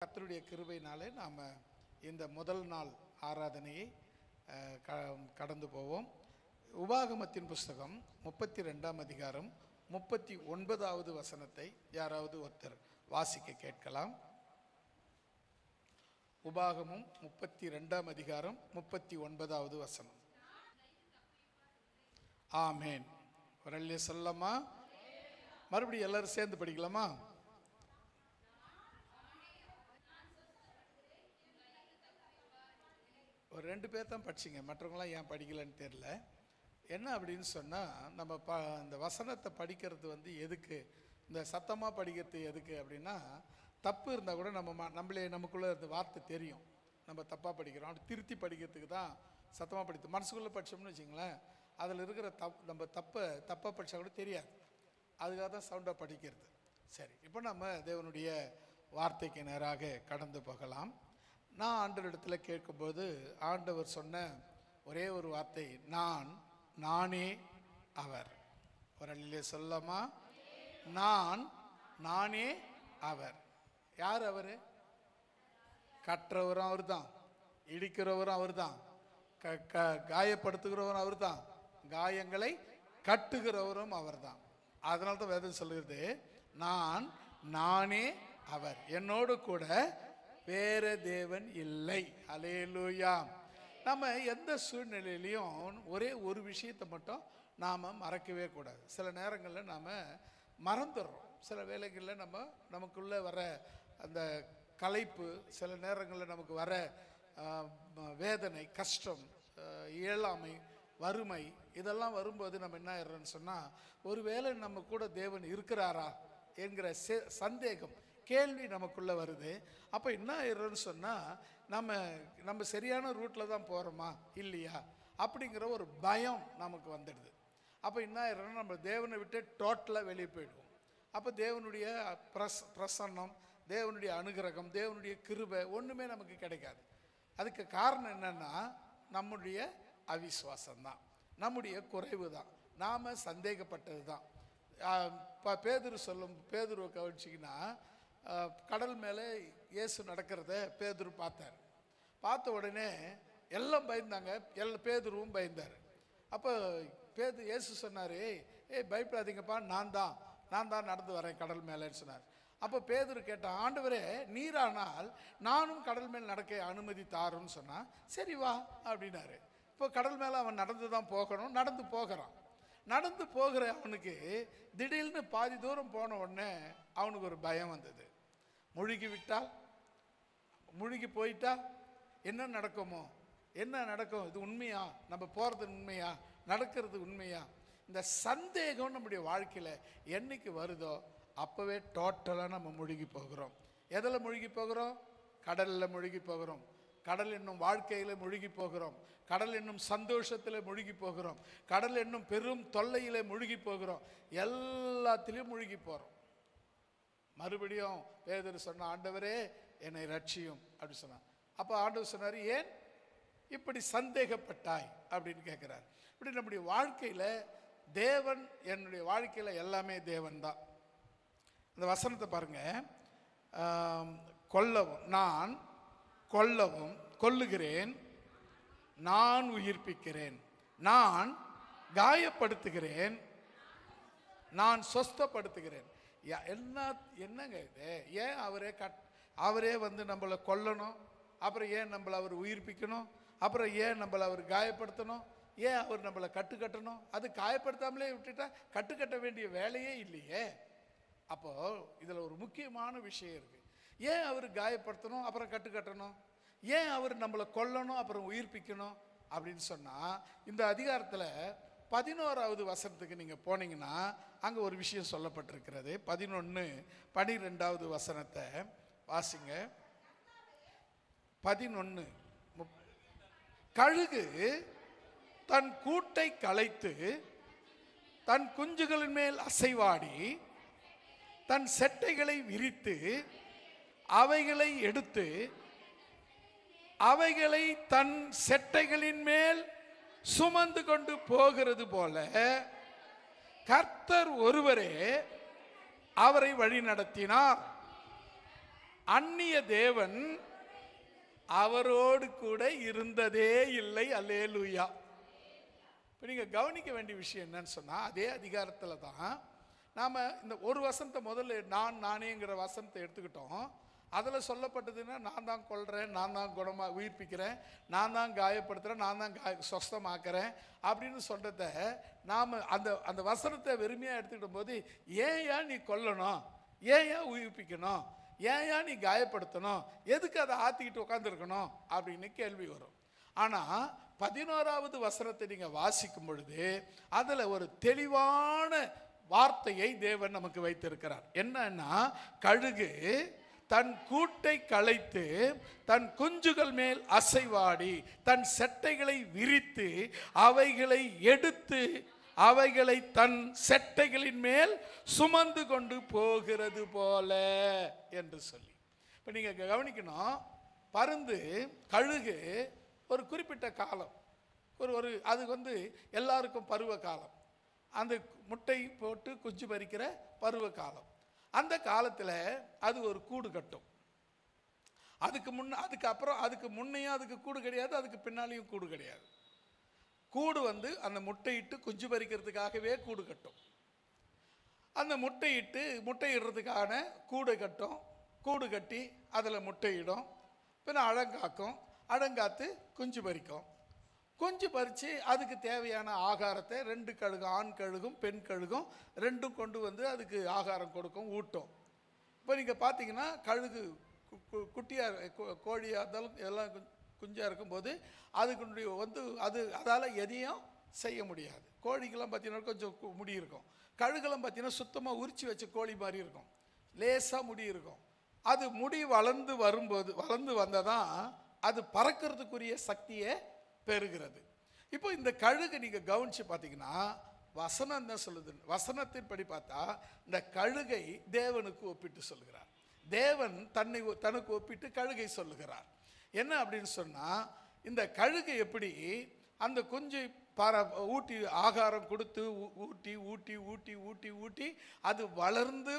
கர்த்தருடைய கிருபையினாலே நாம் இந்த முதல் நாள் ஆராதனையை கடந்து போவோம். உபாகமத்தின் புஸ்தகம் 32ஆம் அதிகாரம் 39வது வசனத்தை யாராவது ஒருத்தர் வாசிக்க கேட்கலாம். உபாகமும் 32ஆம் அதிகாரம் 39வது வசனம். ஆமேன். ஒரு சொல்லமா? மறுபடியும் எல்லாரும் சேர்ந்து படிக்கலாமா? ஒரு 2 பேர் தான் படிச்சிங்க, மற்றவங்களாம் ஏன் படிக்கலன்னு தெரியல. என்ன அப்படின்னு சொன்னால், நம்ம இந்த வசனத்தை படிக்கிறது எதுக்கு, இந்த சத்தமாக படிக்கிறது எதுக்கு அப்படின்னா, தப்பு இருந்தால் கூட நம்மளே நமக்குள்ளே இந்த வார்த்தை தெரியும், நம்ம தப்பாக படிக்கிறோம், அப்படி திருத்தி படிக்கிறதுக்கு தான் சத்தமாக படித்து. மனசுக்குள்ளே படித்தோம்னு வச்சிங்களேன், அதில் இருக்கிற நம்ம தப்பாக படித்தா கூட தெரியாது. அதுக்காக தான் சவுண்டாக படிக்கிறது. சரி, இப்போ நம்ம தேவனுடைய வார்த்தைக்கு நேராக கடந்து போகலாம். நான் ஆண்டவரிடத்தில் கேட்கும்போது ஆண்டவர் சொன்ன ஒரே ஒரு வார்த்தை, நானே அவர். ஒரு அல்லேலூயா சொல்லமா? நானே அவர். யார் அவர்? கற்றவரும் அவர் தான், இடிக்கிறவரும் அவர் தான், காயப்படுத்துகிறவரும் அவர் தான், காயங்களை கட்டுகிறவரும் அவர் தான். அதனால தான் வேதம் சொல்லுகிறது, நானே அவர், என்னோடு கூட வேற தேவன் இல்லை. அல்லேலூயா. நம்ம எந்த சூழ்நிலையிலையும் ஒரே ஒரு விஷயத்தை மட்டும் நாம் மறக்கவே கூடாது. சில நேரங்களில் நாம் மறந்துடுறோம். சில வேளைகளில் நமக்குள்ளே வர அந்த களைப்பு, சில நேரங்களில் நமக்கு வர வேதனை, கஷ்டம், இயலாமை, வறுமை, இதெல்லாம் வரும்போது நம்ம என்ன ஆயிடுறோன்னு சொன்னால், ஒருவேளை நம்ம கூட தேவன் இருக்கிறாரா என்கிற சந்தேகம், கேள்வி நமக்குள்ளே வருது. அப்போ என்ன ஆயிடுறோன்னு சொன்னால், நம்ம சரியான ரூட்டில் தான் போகிறோமா இல்லையா அப்படிங்கிற ஒரு பயம் நமக்கு வந்துடுது. அப்போ என்ன ஆயிடுறோன்னா, நம்ம தேவனை விட்டு டோட்டலாக வெளியே போயிடுவோம். அப்போ தேவனுடைய பிரசன்னம், தேவனுடைய அனுகிரகம், தேவனுடைய கிருபை ஒன்றுமே நமக்கு கிடைக்காது. அதுக்கு காரணம் என்னென்னா, நம்முடைய அவிசுவாசம்தான், நம்முடைய குறைவு தான், நாம் சந்தேகப்பட்டது தான். பேதுருவை கவனிச்சிங்கன்னா, கடல் மேலே இயேசு நடக்கிறத பேதுரு பார்த்தார். பார்த்த உடனே எல்லாம் பயந்தாங்க, பேதுருவும் பயந்தார். அப்போ இயேசு சொன்னார், பயப்படாதீங்கப்பா, நான் தான் நடந்து வரேன் கடல் மேலேன்னு சொன்னார். அப்போ பேதுரு கேட்டான், ஆண்டவரே, நீரானால் நானும் கடல் மேல் நடக்க அனுமதி தாருன்னு சொன்னான். சரி வா அப்படின்னாரு. இப்போ கடல் மேலே அவன் நடந்து தான் போகணும். நடந்து போகிறான். நடந்து போகிற அவனுக்கு திடீர்னு பாதி தூரம் போன உடனே அவனுக்கு ஒரு பயம் வந்தது. முழுகி போயிட்டா என்ன நடக்குமோ, என்ன நடக்கும், இது உண்மையா, நம்ம போகிறது உண்மையா, நடக்கிறது உண்மையா? இந்த சந்தேகம் நம்முடைய வாழ்க்கையில் என்னைக்கு வருதோ அப்போவே டோட்டலாக நம்ம முழுகி போகிறோம். எதில் முழுகி போகிறோம்? கடலில் முழுகி போகிறோம். கடல் என்னும் வாழ்க்கையில் முழுகி போகிறோம். கடல் என்னும் சந்தோஷத்தில் முழுகி போகிறோம். கடல் என்னும் பெரும் தொல்லையில் முழுகி போகிறோம். எல்லாத்திலையும் முழுகி போகிறோம். மறுபடியும் பேதுரு சொன்ன, ஆண்டவரே என்னை ரட்சியும் அப்படி சொன்னான். அப்போ ஆண்டவர் சொன்னார், ஏன் இப்படி சந்தேகப்பட்டாய் அப்படின்னு கேட்குறார். இப்படி நம்முடைய வாழ்க்கையில் தேவன், என்னுடைய வாழ்க்கையில் எல்லாமே தேவன் தான். அந்த வசனத்தை பாருங்க, நான் கொல்லுகிறேன், நான் உயிர்ப்பிக்கிறேன், நான் காயப்படுத்துகிறேன், நான் சொஸ்தப்படுத்துகிறேன். என்னங்க இது? ஏன் அவரே நம்மளை கொல்லணும்? அப்புறம் ஏன் நம்மளை அவர் உயிர்ப்பிக்கணும்? அப்புறம் ஏன் நம்மளை அவர் காயப்படுத்தணும்? ஏன் அவர் நம்மளை கட்டுக்கட்டணும்? அது காயப்படுத்தாமலே விட்டுட்டா கட்டுக்கட்ட வேண்டிய வேலையே இல்லையே. அப்போ இதில் ஒரு முக்கியமான விஷயம் இருக்கு. ஏன் அவர் காயப்படுத்தணும் அப்புறம் கட்டுக்கட்டணும்? ஏன் அவர் நம்மளை கொல்லணும் அப்புறம் உயிர்ப்பிக்கணும் அப்படின்னு சொன்னால், இந்த அதிகாரத்தில் 11வது வசனத்துக்கு நீங்கள் போனீங்கன்னா அங்கே ஒரு விஷயம் சொல்லப்பட்டிருக்கிறது. 11-12வது வசனத்தை வாசிங்க. 11, கழுகு தன் கூட்டை கலைத்து தன் குஞ்சுகளின் மேல் அசைவாடி தன் செட்டைகளை விரித்து அவைகளை எடுத்து அவைகளை தன் செட்டைகளின் மேல் சுமந்து கொண்டு போகிறது போல கர்த்தர் ஒருவரே அவரை வழி நடத்தினார். அந்நிய தேவன் அவரோடு கூட இருந்ததே இல்லை. அல்லேலூயா. இப்போ நீங்கள் கவனிக்க வேண்டிய விஷயம் என்னன்னு சொன்னால், அதே அதிகாரத்தில் தான் நாம் இந்த ஒரு வசனத்தை முதல்ல நானேங்கிற வசனத்தை எடுத்துக்கிட்டோம். அதில் சொல்லப்பட்டதுன்னா, நான் தான் கொல்றேன், நான் தான் குணமாக உயிர்ப்பிக்கிறேன், நான் தான் காயப்படுத்துகிறேன், நான் தான் சொஸ்தமாக்குறேன் அப்படின்னு சொல்கிறத நாம் அந்த வசனத்தை வெறுமையாக எடுத்துக்கிட்ட போது, ஏன் நீ கொல்லணும், ஏன் உயிர்ப்பிக்கணும், ஏன் நீ காயப்படுத்தணும், எதுக்கு அதை ஆற்றிக்கிட்டு உட்காந்துருக்கணும் அப்படின்னு கேள்வி வரும். ஆனால் 11வது வசனத்தை நீங்கள் வாசிக்கும் பொழுது அதில் ஒரு தெளிவான வார்த்தையை தேவன் நமக்கு வைத்திருக்கிறார். என்னன்னா, கழுகு தன் கூட்டை கலைத்து தன் குஞ்சுகள் மேல் அசைவாடி தன் செட்டைகளை விரித்து அவைகளை எடுத்து அவைகளை தன் செட்டைகளின் மேல் சுமந்து கொண்டு போகிறது போல என்று சொல்லி. இப்போ நீங்கள் கவனிக்கணும், பருந்து கழுகு ஒரு குறிப்பிட்ட காலம், ஒரு அது எல்லாருக்கும் பருவ காலம், அந்த முட்டை போட்டு குஞ்சு பறிக்கிற பருவ காலம். அந்த காலத்தில் அது ஒரு கூடு கட்டும். அதுக்கு முன்னையும் அதுக்கு கூடு கிடையாது, அதுக்கு பின்னாலேயும் கூடு கிடையாது. கூடு அந்த முட்டையிட்டு குஞ்சு பறிக்கிறதுக்காகவே கூடு கட்டும். அந்த முட்டையிடுறதுக்கான கூடை கட்டும். கூடு கட்டி அதில் முட்டையிடும். பின்ன அடங்காக்கும். அடங்காத்து குஞ்சு பறிக்கும். குஞ்சு பறித்து அதுக்கு தேவையான ஆகாரத்தை 2 கழுகு, ஆண் கழுகும் பெண் கழுகும் ரெண்டும் கொண்டு அதுக்கு ஆகாரம் கொடுக்கும், ஊட்டும். இப்போ நீங்கள் பார்த்தீங்கன்னா, கழுகு குட்டியாக கோழியாக இருந்தாலும் எல்லாம் குஞ்சாக இருக்கும்போது அதுக்கு அதால் எதையும் செய்ய முடியாது. கோழிக்கெல்லாம் பார்த்தீங்கன்னா கொஞ்சம் முடி இருக்கும். கழுகெல்லாம் பார்த்தீங்கன்னா சுத்தமாக உரிச்சு வச்ச கோழி மாதிரி இருக்கும், லேசாக முடி இருக்கும். அது முடி வளர்ந்து வந்ததான் அது பறக்கிறதுக்குரிய சக்தியை பெறுகிறது. இப்போ இந்த கழுகு நீங்கள் கவனித்து பார்த்தீங்கன்னா, வசனம் என்ன சொல்லுது? வசனத்தின்படி பார்த்தா இந்த கழுகை தேவனுக்கு ஒப்பிட்டு சொல்லுகிறார். தேவன் தனக்கு ஒப்பிட்டு கழுகை சொல்லுகிறார். என்ன அப்படின்னு சொன்னால், இந்த கழுகு எப்படி அந்த குஞ்சு ஊட்டி ஆகாரம் கொடுத்து ஊட்டி ஊட்டி ஊட்டி ஊட்டி ஊட்டி அது வளர்ந்து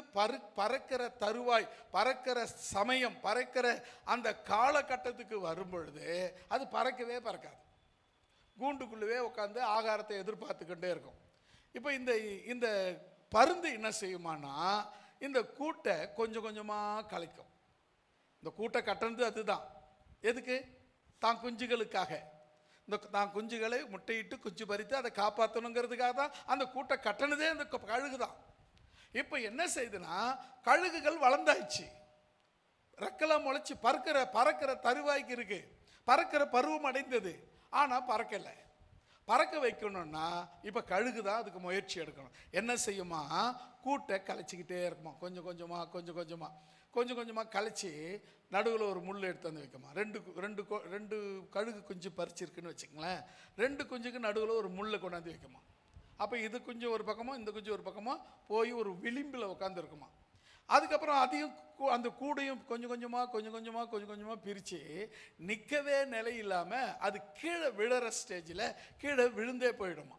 பறக்கிற தருவாய், பறக்கிற சமயம், பறக்கிற அந்த காலகட்டத்துக்கு வரும்பொழுது அது பறக்கவே பறக்காது. கூண்டுக்குள்ளவே உட்காந்து ஆகாரத்தை எதிர்பார்த்துக்கிட்டே இருக்கும். இப்போ இந்த பருந்து என்ன செய்யுமானா, இந்த கூட்டை கொஞ்சம் கொஞ்சமாக கலைக்கும். இந்த கூட்டை கட்டுறது அதுதான். எதுக்கு? தான் குஞ்சுகளுக்காக. தான் குஞ்சுகளை முட்டையிட்டு குஞ்சு பறித்து அதை காப்பாற்றணுங்கிறதுக்காக தான் அந்த கூட்டை கட்டினதே அந்த கழுகு தான். இப்போ என்ன செய்யுதுன்னா, கழுகுகள் வளர்ந்தாச்சு, ரெக்கெல்லாம் முளைச்சி பறக்கிற தருவாய்க்கு இருக்கு, பறக்கிற பருவம் அடைந்தது. ஆனால் பறக்கலை. பறக்க வைக்கணும்னா இப்போ கழுகு தான் அதுக்கு முயற்சி எடுக்கணும். என்ன செய்யுமா? கூட்டை கலைச்சிக்கிட்டே இருக்குமா, கொஞ்சம் கொஞ்சமாக கலைச்சி நடுவில் ஒரு முள் எடுத்து வந்து வைக்குமா. ரெண்டு கழுகு குஞ்சு பறிச்சிருக்குன்னு வச்சுங்களேன். 2 குஞ்சுக்கு நடுவில் ஒரு முள்ளை கொண்டாந்து வைக்குமா. அப்போ இது குஞ்சு ஒரு பக்கமோ இந்த குஞ்சு ஒரு பக்கமோ போய் ஒரு விளிம்பில் உட்காந்துருக்குமா. அதுக்கப்புறம் அதையும் அந்த கூடையும் கொஞ்சம் கொஞ்சமாக பிரித்து நிற்கவே நிலை இல்லாமல் அது கீழே விழுற ஸ்டேஜில் கீழே விழுந்தே போயிடுமா.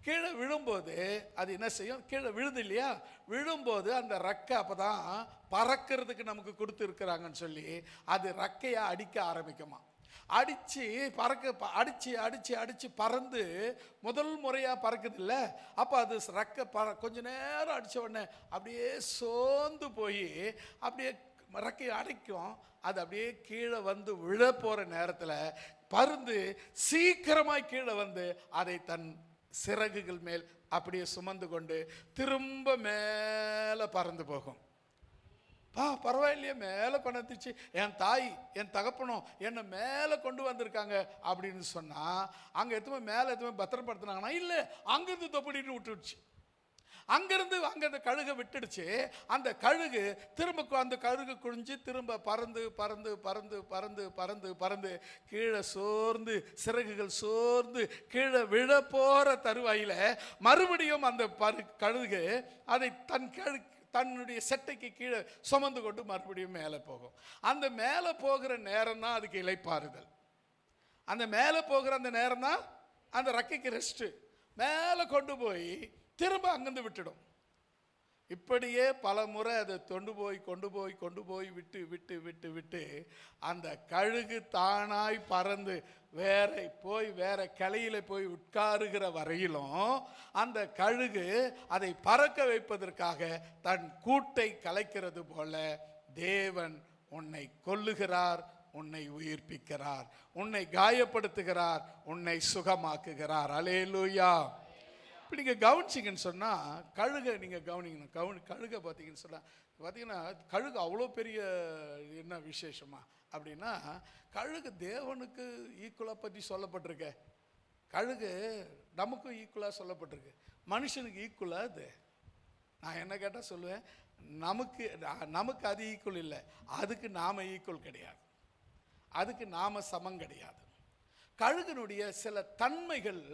கீழே விழும்போது அது என்ன செய்யும்? கீழே விழுது இல்லையா, விழும்போது அந்த ரெக்கை அப்போ தான் பறக்கிறதுக்கு நமக்கு கொடுத்துருக்குறாங்கன்னு சொல்லி அது ரெக்கையை அடிக்க ஆரம்பிக்குமா. அடித்து பறந்து முதல் முறையாக பறக்குது இல்லை. அப்போ அது ரெக்கை கொஞ்ச நேரம் அடித்த உடனே அப்படியே சோர்ந்து போய் அப்படியே ரெக்கையை அடைக்கும். அது அப்படியே கீழே வந்து விழ போகிற நேரத்தில் பருந்து சீக்கிரமாய் கீழே வந்து அதை தன் சிறகுகள் மேல் அப்படியே சுமந்து கொண்டு திரும்ப மேலே பறந்து போகும். பரவாயில்லையே, மேலே கொண்டுச்சு, என் தாய் என் தகப்பனும் என்னை மேலே கொண்டு வந்திருக்காங்க அப்படின்னு சொன்னால் அங்கே எதுவுமே பத்திரப்படுத்தினாங்கன்னா இல்லை, அங்கேருந்து தொப்பிட்டு விட்டுடுச்சு. அங்கேருந்து அந்த கழுகை விட்டுடுச்சு. அந்த கழுகு அந்த கழுகு குழிஞ்சு திரும்ப பறந்து கீழே சோர்ந்து சிறகுகள் சோர்ந்து கீழே விழ போகிற தருவாயில் மறுபடியும் அந்த கழுகு அதை தன்னுடைய செட்டைக்கு கீழே சுமந்து கொண்டு மறுபடியும் மேலே போகும். அந்த மேலே போகிற நேரம் தான் அதுக்கு இளைப்பாறுதல். அந்த மேலே போகிற அந்த நேரம் தான் அந்த ரெக்கைக்கு ரெஸ்ட்டு. மேலே கொண்டு போய் திரும்ப அங்கேருந்து விட்டுடும். இப்படியே பல முறை அதை கொண்டு போய் விட்டு அந்த கழுகு தானாய் பறந்து வேற கிளையில போய் உட்காருகிற வரையிலும் அந்த கழுகு அதை பறக்க வைப்பதற்காக தன் கூட்டை கலைக்கிறது போல தேவன் உன்னை கொல்லுகிறார், உன்னை உயிர்ப்பிக்கிறார், உன்னை காயப்படுத்துகிறார், உன்னை சுகமாக்குகிறார். அல்லேலூயா. இப்போ நீங்கள் கவனிச்சிங்கன்னு சொன்னால் கழுகை நீங்கள் கவனிக்கணும். கழுகை பார்த்தீங்கன்னு சொன்னால் பார்த்தீங்கன்னா கழுகு அவ்வளோ பெரிய என்ன விசேஷமா அப்படின்னா, கழுகு தேவனுக்கு ஈக்குவலாக பற்றி சொல்லப்பட்டிருக்க. கழுகு நமக்கும் ஈக்குவலாக சொல்லப்பட்டிருக்கு, மனுஷனுக்கு ஈக்குவலாக அது. நான் என்ன கேட்டால் சொல்லுவேன், நமக்கு அது ஈக்குவல் இல்லை, அதுக்கு நாம் ஈக்குவல் கிடையாது, அதுக்கு நாம் சமம் கிடையாது. கழுகினுடைய சில தன்மைகள்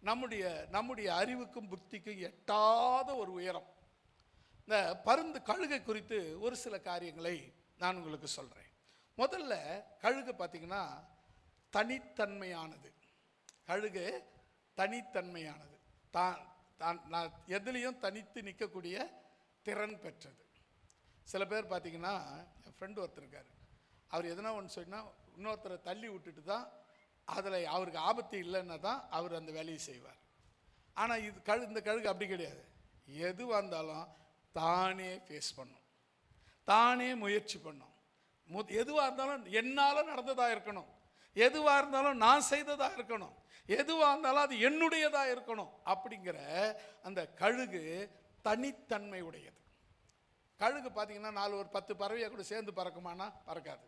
நம்முடைய அறிவுக்கும் புத்திக்கும் எட்டாத ஒரு உயரம். இந்த கழுகை குறித்து ஒரு சில காரியங்களை நான் உங்களுக்கு சொல்கிறேன். முதல்ல கழுகு பார்த்தீங்கன்னா தனித்தன்மையானது. கழுகு தனித்தன்மையானது, எதுலேயும் தனித்து நிற்கக்கூடிய திறன் பெற்றது. சில பேர் பார்த்தீங்கன்னா, என் ஃப்ரெண்டு ஒருத்தர் இருக்கார், அவர் எதனா ஒன்று சொன்னால் இன்னொருத்தரை தள்ளி விட்டுட்டு தான் அதில் அவருக்கு ஆபத்து இல்லைன்னா தான் அவர் அந்த வேலையை செய்வார். ஆனால் இந்த கழுகு அப்படி கிடையாது. எதுவாக இருந்தாலும் தானே ஃபேஸ் பண்ணும், தானே முயற்சி பண்ணும். எதுவாக இருந்தாலும் என்னால் நடந்ததாக இருக்கணும், எதுவாக இருந்தாலும் நான் செய்ததாக இருக்கணும், எதுவாக இருந்தாலும் அது என்னுடையதாக இருக்கணும் அப்படிங்கிற அந்த கழுகு தனித்தன்மை உடையது. கழுகு பார்த்தீங்கன்னா ஒரு 10 பறவையை கூட சேர்ந்து பறக்குமானா பறக்காது.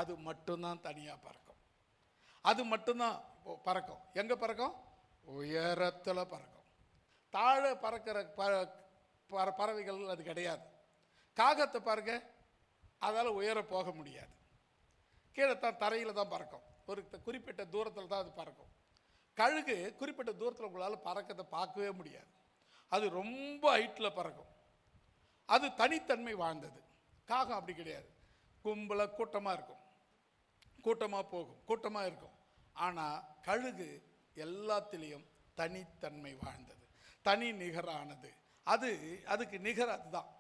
அது மட்டும்தான் தனியாக பறக்கும். அது மட்டும்தான் பறக்கும். எங்கே பறக்கும்? உயரத்தில் பறக்கும். தாழ பறக்கிற பறவைகள் அது கிடையாது. காகத்தை பாருங்க, அதால் உயர போக முடியாது, கீழே தான் தரையில் தான் பறக்கும். ஒரு குறிப்பிட்ட தூரத்தில் தான் அது பறக்கும். கழுகு குறிப்பிட்ட தூரத்தில் உங்களால் பறக்கத்தை பார்க்கவே முடியாது, அது ரொம்ப ஹைட்டில் பறக்கும். அது தனித்தன்மை வாழ்ந்தது. காகம் அப்படி கிடையாது, கும்பலாக கூட்டமாக இருக்கும், கூட்டமாக போகும், கூட்டமாக இருக்கும். ஆனால் கழுகு எல்லாத்திலையும் தனித்தன்மை வாழ்ந்தது, தனி நிகரானது. அதுக்கு நிகர் அதுதான்.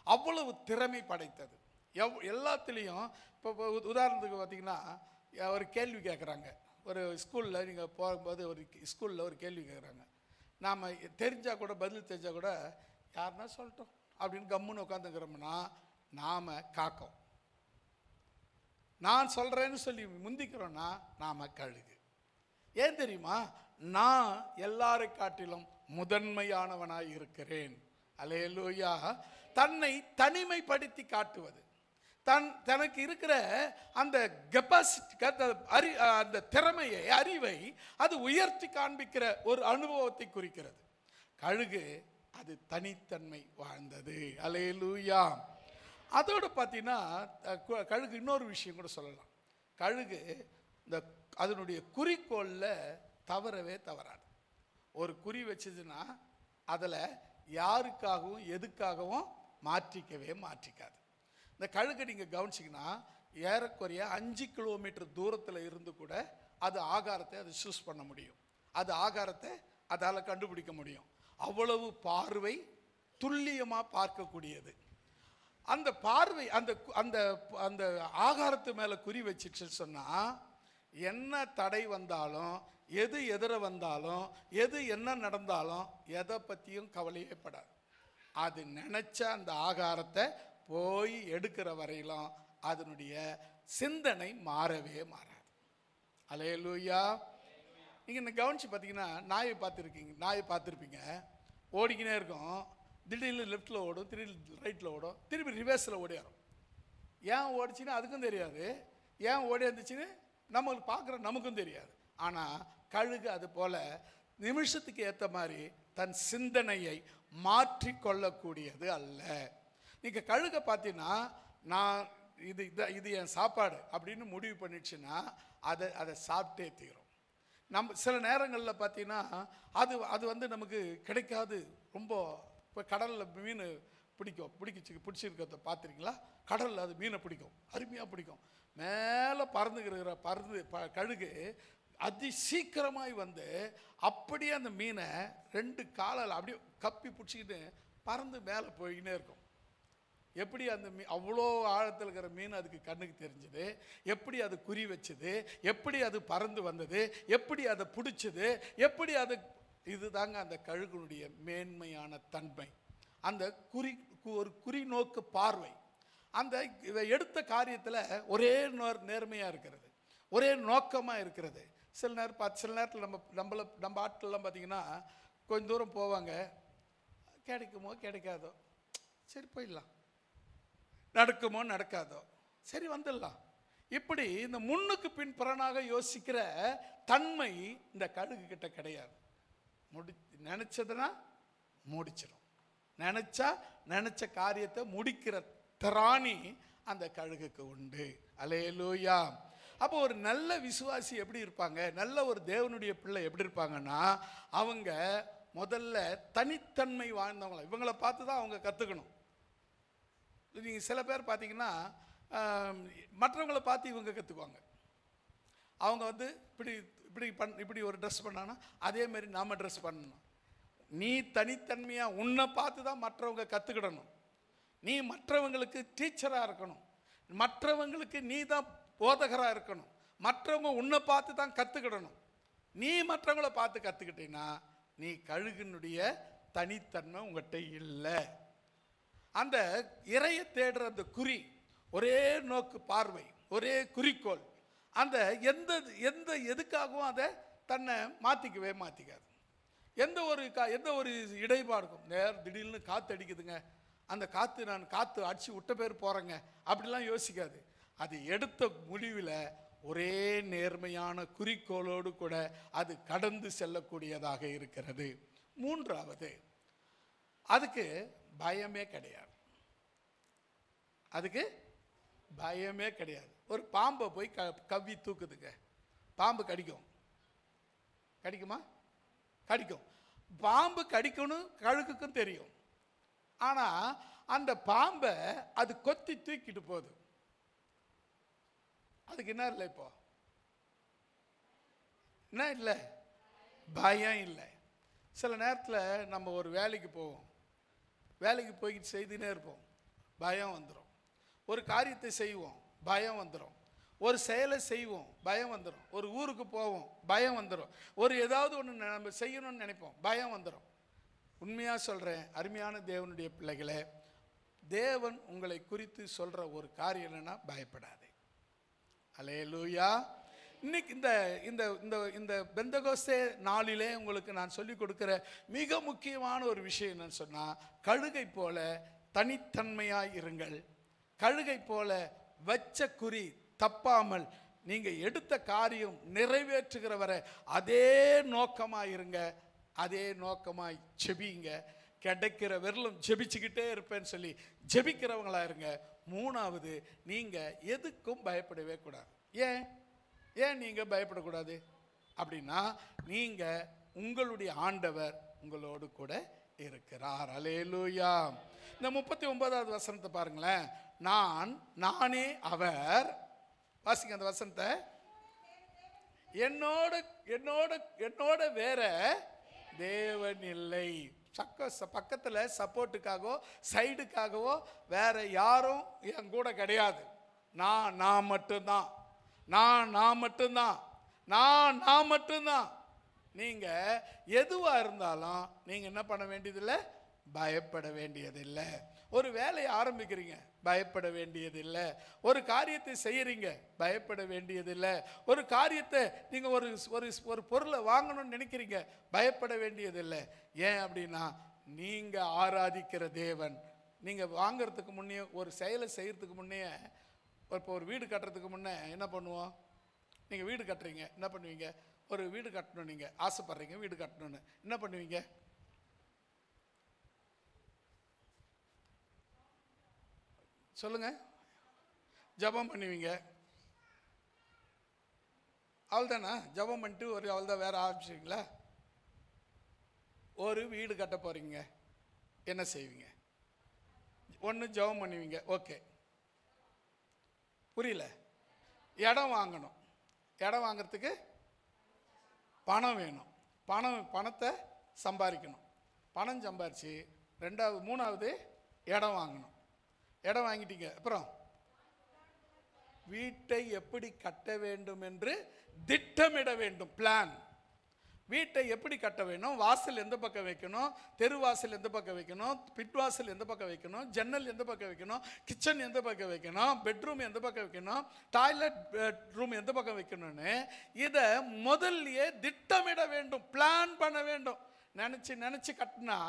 அவ்வளவு திறமை படைத்தது எல்லாத்திலையும். இப்போ உதாரணத்துக்கு பார்த்தீங்கன்னா, ஒரு கேள்வி கேட்குறாங்க ஒரு ஸ்கூலில், நீங்கள் போகும்போது ஒரு ஸ்கூலில் ஒரு கேள்வி கேட்குறாங்க. நாம் தெரிஞ்சால் கூட, பதில் தெரிஞ்சால் கூட யாருன்னா சொல்லட்டும் அப்படின்னு கம்முன்னு உட்காந்துக்கிறோம்னா நாம் காக்கம். நான் சொல்கிறேன்னு சொல்லி முந்திக்கிறோன்னா நாம் கழுகு. ஏன் தெரியுமா? நான் எல்லாரை காட்டிலும் முதன்மையானவனாய் இருக்கிறேன். அல்லேலூயா. தன்னை தனிமைப்படுத்தி காட்டுவது, தனக்கு இருக்கிற அந்த கெப்பாசிட்டி, அந்த திறமையை, அறிவை அது உயர்த்தி காண்பிக்கிற ஒரு அனுபவத்தை குறிக்கிறது. கழுகு அது தனித்தன்மை வாழ்ந்தது. அல்லேலூயா. அதோடு பார்த்தீங்கன்னா கழுகு இன்னொரு விஷயம் கூட சொல்லலாம். கழுகு அதனுடைய குறிக்கோளில் தவறவே தவறாது. ஒரு குறி வச்சதுன்னா அதில் யாருக்காகவும் எதுக்காகவும் மாற்றிக்காது. இந்த கழுகு நீங்கள் கவனிச்சிங்கன்னா ஏறக்குறைய 5 கிலோமீட்டர் தூரத்தில் இருந்து கூட அது ஆகாரத்தை அது சூஸ் பண்ண முடியும், அது ஆகாரத்தை அதால் கண்டுபிடிக்க முடியும். அவ்வளவு பார்வை, துல்லியமாக பார்க்கக்கூடியது. அந்த பார்வை, அந்த ஆகாரத்து மேலே குறி வச்சிச்சு சொன்னால் என்ன தடை வந்தாலும், எது எதிர வந்தாலும், எது என்ன நடந்தாலும் எதை பற்றியும் கவலையே படாது. அது நினச்ச அந்த ஆகாரத்தை போய் எடுக்கிற வரையிலும் அதனுடைய சிந்தனை மாறவே மாறாது. அல்லேலூயா. நீங்கள் கவனித்து பார்த்தீங்கன்னா நாயை பார்த்துருப்பீங்க, ஓடிக்கினே இருக்கும். திடீர்னு லெஃப்டில் ஓடும், திடீர்னு ரைட்டில் ஓடும், திரும்பி ரிவர்ஸில் ஓடிடும். ஏன் ஓடிச்சின்னு அதுக்கும் தெரியாது, ஏன் ஓடி இருந்துச்சுன்னு நம்மளுக்கு பார்க்குற நமக்கும் தெரியாது. ஆனால் கழுகு அது போல் நிமிஷத்துக்கு ஏற்ற மாதிரி தன் சிந்தனையை மாற்றிக்கொள்ளக்கூடியது அல்ல. நீங்கள் கழுகை பார்த்தீங்கன்னா, நான் இது என் சாப்பாடு அப்படின்னு முடிவு பண்ணிடுச்சுன்னா அதை சாப்பிட்டே தீரும். நம்ம சில நேரங்களில் பார்த்தீங்கன்னா அது நமக்கு கிடைக்காது. ரொம்ப இப்போ கடலில் மீன் பிடிச்சிருக்கிறத பார்த்துருக்கீங்களா? கடலில் அது மீனை பிடிக்கும், அருமையாக பிடிக்கும். மேலே பறந்துக்கிற கழுகு அதி சீக்கிரமாய் வந்து அப்படியே அந்த மீனை 2 காலில் அப்படியே கப்பி பிடிச்சிக்கிட்டு பறந்து மேலே போய்கினே இருக்கும். எப்படி அந்த அவ்வளோ ஆழத்தில் இருக்கிற மீன் அதுக்கு கண்ணுக்கு தெரிஞ்சுது, எப்படி அது குறி வச்சுது, எப்படி அது பறந்து வந்தது, எப்படி அதை பிடிச்சது, எப்படி அது, இதுதாங்க அந்த கழுகுனுடைய மேன்மையான தன்மை. அந்த ஒரு குறிநோக்கு பார்வை, அந்த எடுத்த காரியத்தில் ஒரே நேர்மையாக இருக்கிறது, ஒரே நோக்கமாக இருக்கிறது. சில நேரத்தில் நம்ம ஆட்கள்லாம் பார்த்திங்கன்னா கொஞ்சம் தூரம் போவாங்க, கிடைக்குமோ கிடைக்காதோ சரி போயிடலாம், நடக்குமோ நடக்காதோ சரி வந்துடலாம். இப்படி இந்த முன்னுக்கு பின் புறனாக யோசிக்கிற தன்மை இந்த கழுகு கிட்ட கிடையாது. நினைச்சதுன்னா முடிச்சிடும், நினைச்ச காரியத்தை முடிக்கிற திராணி அந்த கழுகுக்கு உண்டு. அல்லேலூயா. அப்போ ஒரு நல்ல விசுவாசி எப்படி இருப்பாங்க, நல்ல ஒரு தேவனுடைய பிள்ளை எப்படி இருப்பாங்கன்னா, அவங்க முதல்ல தனித்தன்மை வாழ்ந்தவங்கள இவங்களை பார்த்து தான் அவங்க கற்றுக்கணும். நீங்கள் சில பேர் பார்த்தீங்கன்னா மற்றவங்களை பார்த்து இவங்க கற்றுக்குவாங்க. அவங்க வந்து இப்படி ஒரு ட்ரெஸ் பண்ணாங்கன்னா அதேமாரி நாம் ட்ரெஸ் பண்ணணும். நீ தனித்தன்மையாக உன்னை பார்த்து தான் மற்றவங்க கற்றுக்கிடணும். நீ மற்றவங்களுக்கு டீச்சராக இருக்கணும், மற்றவங்களுக்கு நீ தான் போதகராக இருக்கணும், மற்றவங்க உன்னை பார்த்து தான் கற்றுக்கிடணும். நீ மற்றவங்கள பார்த்து கற்றுக்கிட்டீங்கன்னா நீ கழுகினுடைய தனித்தன்மை உங்கள்கிட்ட இல்லை. அந்த இறையை தேடுற அந்த குறி, ஒரே நோக்கு பார்வை, ஒரே குறிக்கோள், அந்த எந்த எதுக்காகவும் அதை தன்னை மாற்றிக்காது. எந்த ஒரு இடைபாடுக்கும் திடீர்னு காற்று அடிக்குதுங்க, அந்த காற்று நான் காற்று அடிச்சு விட்ட பேர் போகிறேங்க அப்படிலாம் யோசிக்காது. அது எடுத்த முடிவில் ஒரே நேர்மையான குறிக்கோளோடு கூட அது கடந்து செல்லக்கூடியதாக இருக்கிறது. மூன்றாவது, அதுக்கு பயமே கிடையாது. அதுக்கு பயமே கிடையாது. ஒரு பாம்பை போய் கவ்வி தூக்குதுங்க, பாம்பு கடிக்குமா? கடிக்கும். பாம்பு கடிக்கணும் கழுகுக்கும் தெரியும். ஆனால் அந்த பாம்பை அது கொத்தி தூக்கிட்டு போகுது. அதுக்கு என்ன இல்லை, இப்போ என்ன இல்லை, பயம் இல்லை. சில நேரத்தில் நம்ம ஒரு வேலைக்கு போவோம், வேலைக்கு போய்கிட்டு செய்துனே இருப்போம், பயம் வந்துடும். ஒரு காரியத்தை செய்வோம், பயம் வந்துடும். ஒரு செயலை செய்வோம், பயம் வந்துடும். ஒரு ஊருக்கு போவோம், பயம் வந்துடும். ஒரு ஏதாவது ஒன்று நம்ம செய்யணும்னு நினைப்போம், பயம் வந்துடும். உண்மையாக சொல்கிறேன் அருமையான தேவனுடைய பிள்ளைகளே, தேவன் உங்களை குறித்து சொல்கிற ஒரு காரியம் என்னன்னா, பயப்படாதே. அல்லேலூயா. இன்னைக்கு இந்த பெந்தகோஸ்தே நாளிலே உங்களுக்கு நான் சொல்லிக் கொடுக்கிற மிக முக்கியமான ஒரு விஷயம் என்னன்னு சொன்னால், கழுகை போல தனித்தன்மையாய் இருங்கள். கழுகை போல வச்ச குறி தப்பாமல் நீங்கள் எடுத்த காரியம் நிறைவேற்றுகிற வரை அதே நோக்கமாக இருங்க, அதே நோக்கமாய் ஜெபிங்க. கிடைக்கிற வெறும் ஜெபிச்சுக்கிட்டே இருப்பேன்னு சொல்லி ஜெபிக்கிறவங்களா இருங்க. மூணாவது, நீங்கள் எதுக்கும் பயப்படவே கூடாது. ஏன் நீங்கள் பயப்படக்கூடாது அப்படின்னா, நீங்கள் உங்களுடைய ஆண்டவர் உங்களோடு கூட இருக்கிறார். அல்லேலூயா. இந்த 39வது வசனத்தை பாருங்களேன். நானே அவர், வாசிங்க அந்த வசனத்தை. என்னோட வேற தேவன் இல்லை. பக்கத்தில் சப்போர்ட்டுக்காகவோ சைடுக்காகவோ வேற யாரும் என் கூட கிடையாது. நான் மட்டும்தான். நீங்க எதுவா இருந்தாலும் நீங்க என்ன பண்ண வேண்டியதில்லை, பயப்பட வேண்டியதில்லை. ஒரு வேலையை ஆரம்பிக்கிறீங்க, பயப்பட வேண்டியதில்லை. ஒரு காரியத்தை செய்யறீங்க, பயப்பட வேண்டியதில்லை. ஒரு காரியத்தை நீங்க ஒரு பொருளை வாங்கணும்னு நினைக்கிறீங்க, பயப்பட வேண்டியதில்லை. ஏன் அப்படின்னா, நீங்க ஆராதிக்கிற தேவன், நீங்க வாங்கறதுக்கு முன்னே, ஒரு செயலை செய்யறதுக்கு முன்னே, இப்போ ஒரு வீடு கட்டுறதுக்கு முன்னே என்ன பண்ணுவோம்? நீங்கள் வீடு கட்டுறீங்க, என்ன பண்ணுவீங்க? ஒரு வீடு கட்டணும், நீங்கள் ஆசைப்படுறீங்க வீடு கட்டணும்னு, என்ன பண்ணுவீங்க? சொல்லுங்க. ஜபம் பண்ணுவீங்க. அவ்வளோதானா? ஜபம் பண்ணிட்டு அவ்வளோதான், வேற ஆரம்பிச்சிங்களா? ஒரு வீடு கட்ட போறீங்க, என்ன செய்வீங்க? ஒன்று ஜபம் பண்ணுவீங்க, ஓகே. புரியல? இடம் வாங்கணும். இடம் வாங்கிறதுக்கு பணம் வேணும். பணத்தை சம்பாதிக்கணும். பணம் சம்பாரித்து ரெண்டாவது, மூணாவது இடம் வாங்கணும். இடம் வாங்கிட்டீங்க, அப்புறம் வீட்டை எப்படி கட்ட வேண்டும் என்று திட்டமிட வேண்டும். பிளான். வீட்டை எப்படி கட்ட வேணும், வாசல் எந்த பக்கம் வைக்கணும், தெருவாசல் எந்த பக்கம் வைக்கணும், பிட்வாசல் எந்த பக்கம் வைக்கணும், ஜன்னல் எந்த பக்கம் வைக்கணும், கிச்சன் எந்த பக்கம் வைக்கணும், பெட்ரூம் எந்த பக்கம் வைக்கணும், டாய்லெட் ரூம் எந்த பக்கம் வைக்கணும்னு இதை முதல்லயே திட்டமிட வேண்டும், பிளான் பண்ண வேண்டும். நினச்சி நினச்சி கட்டினா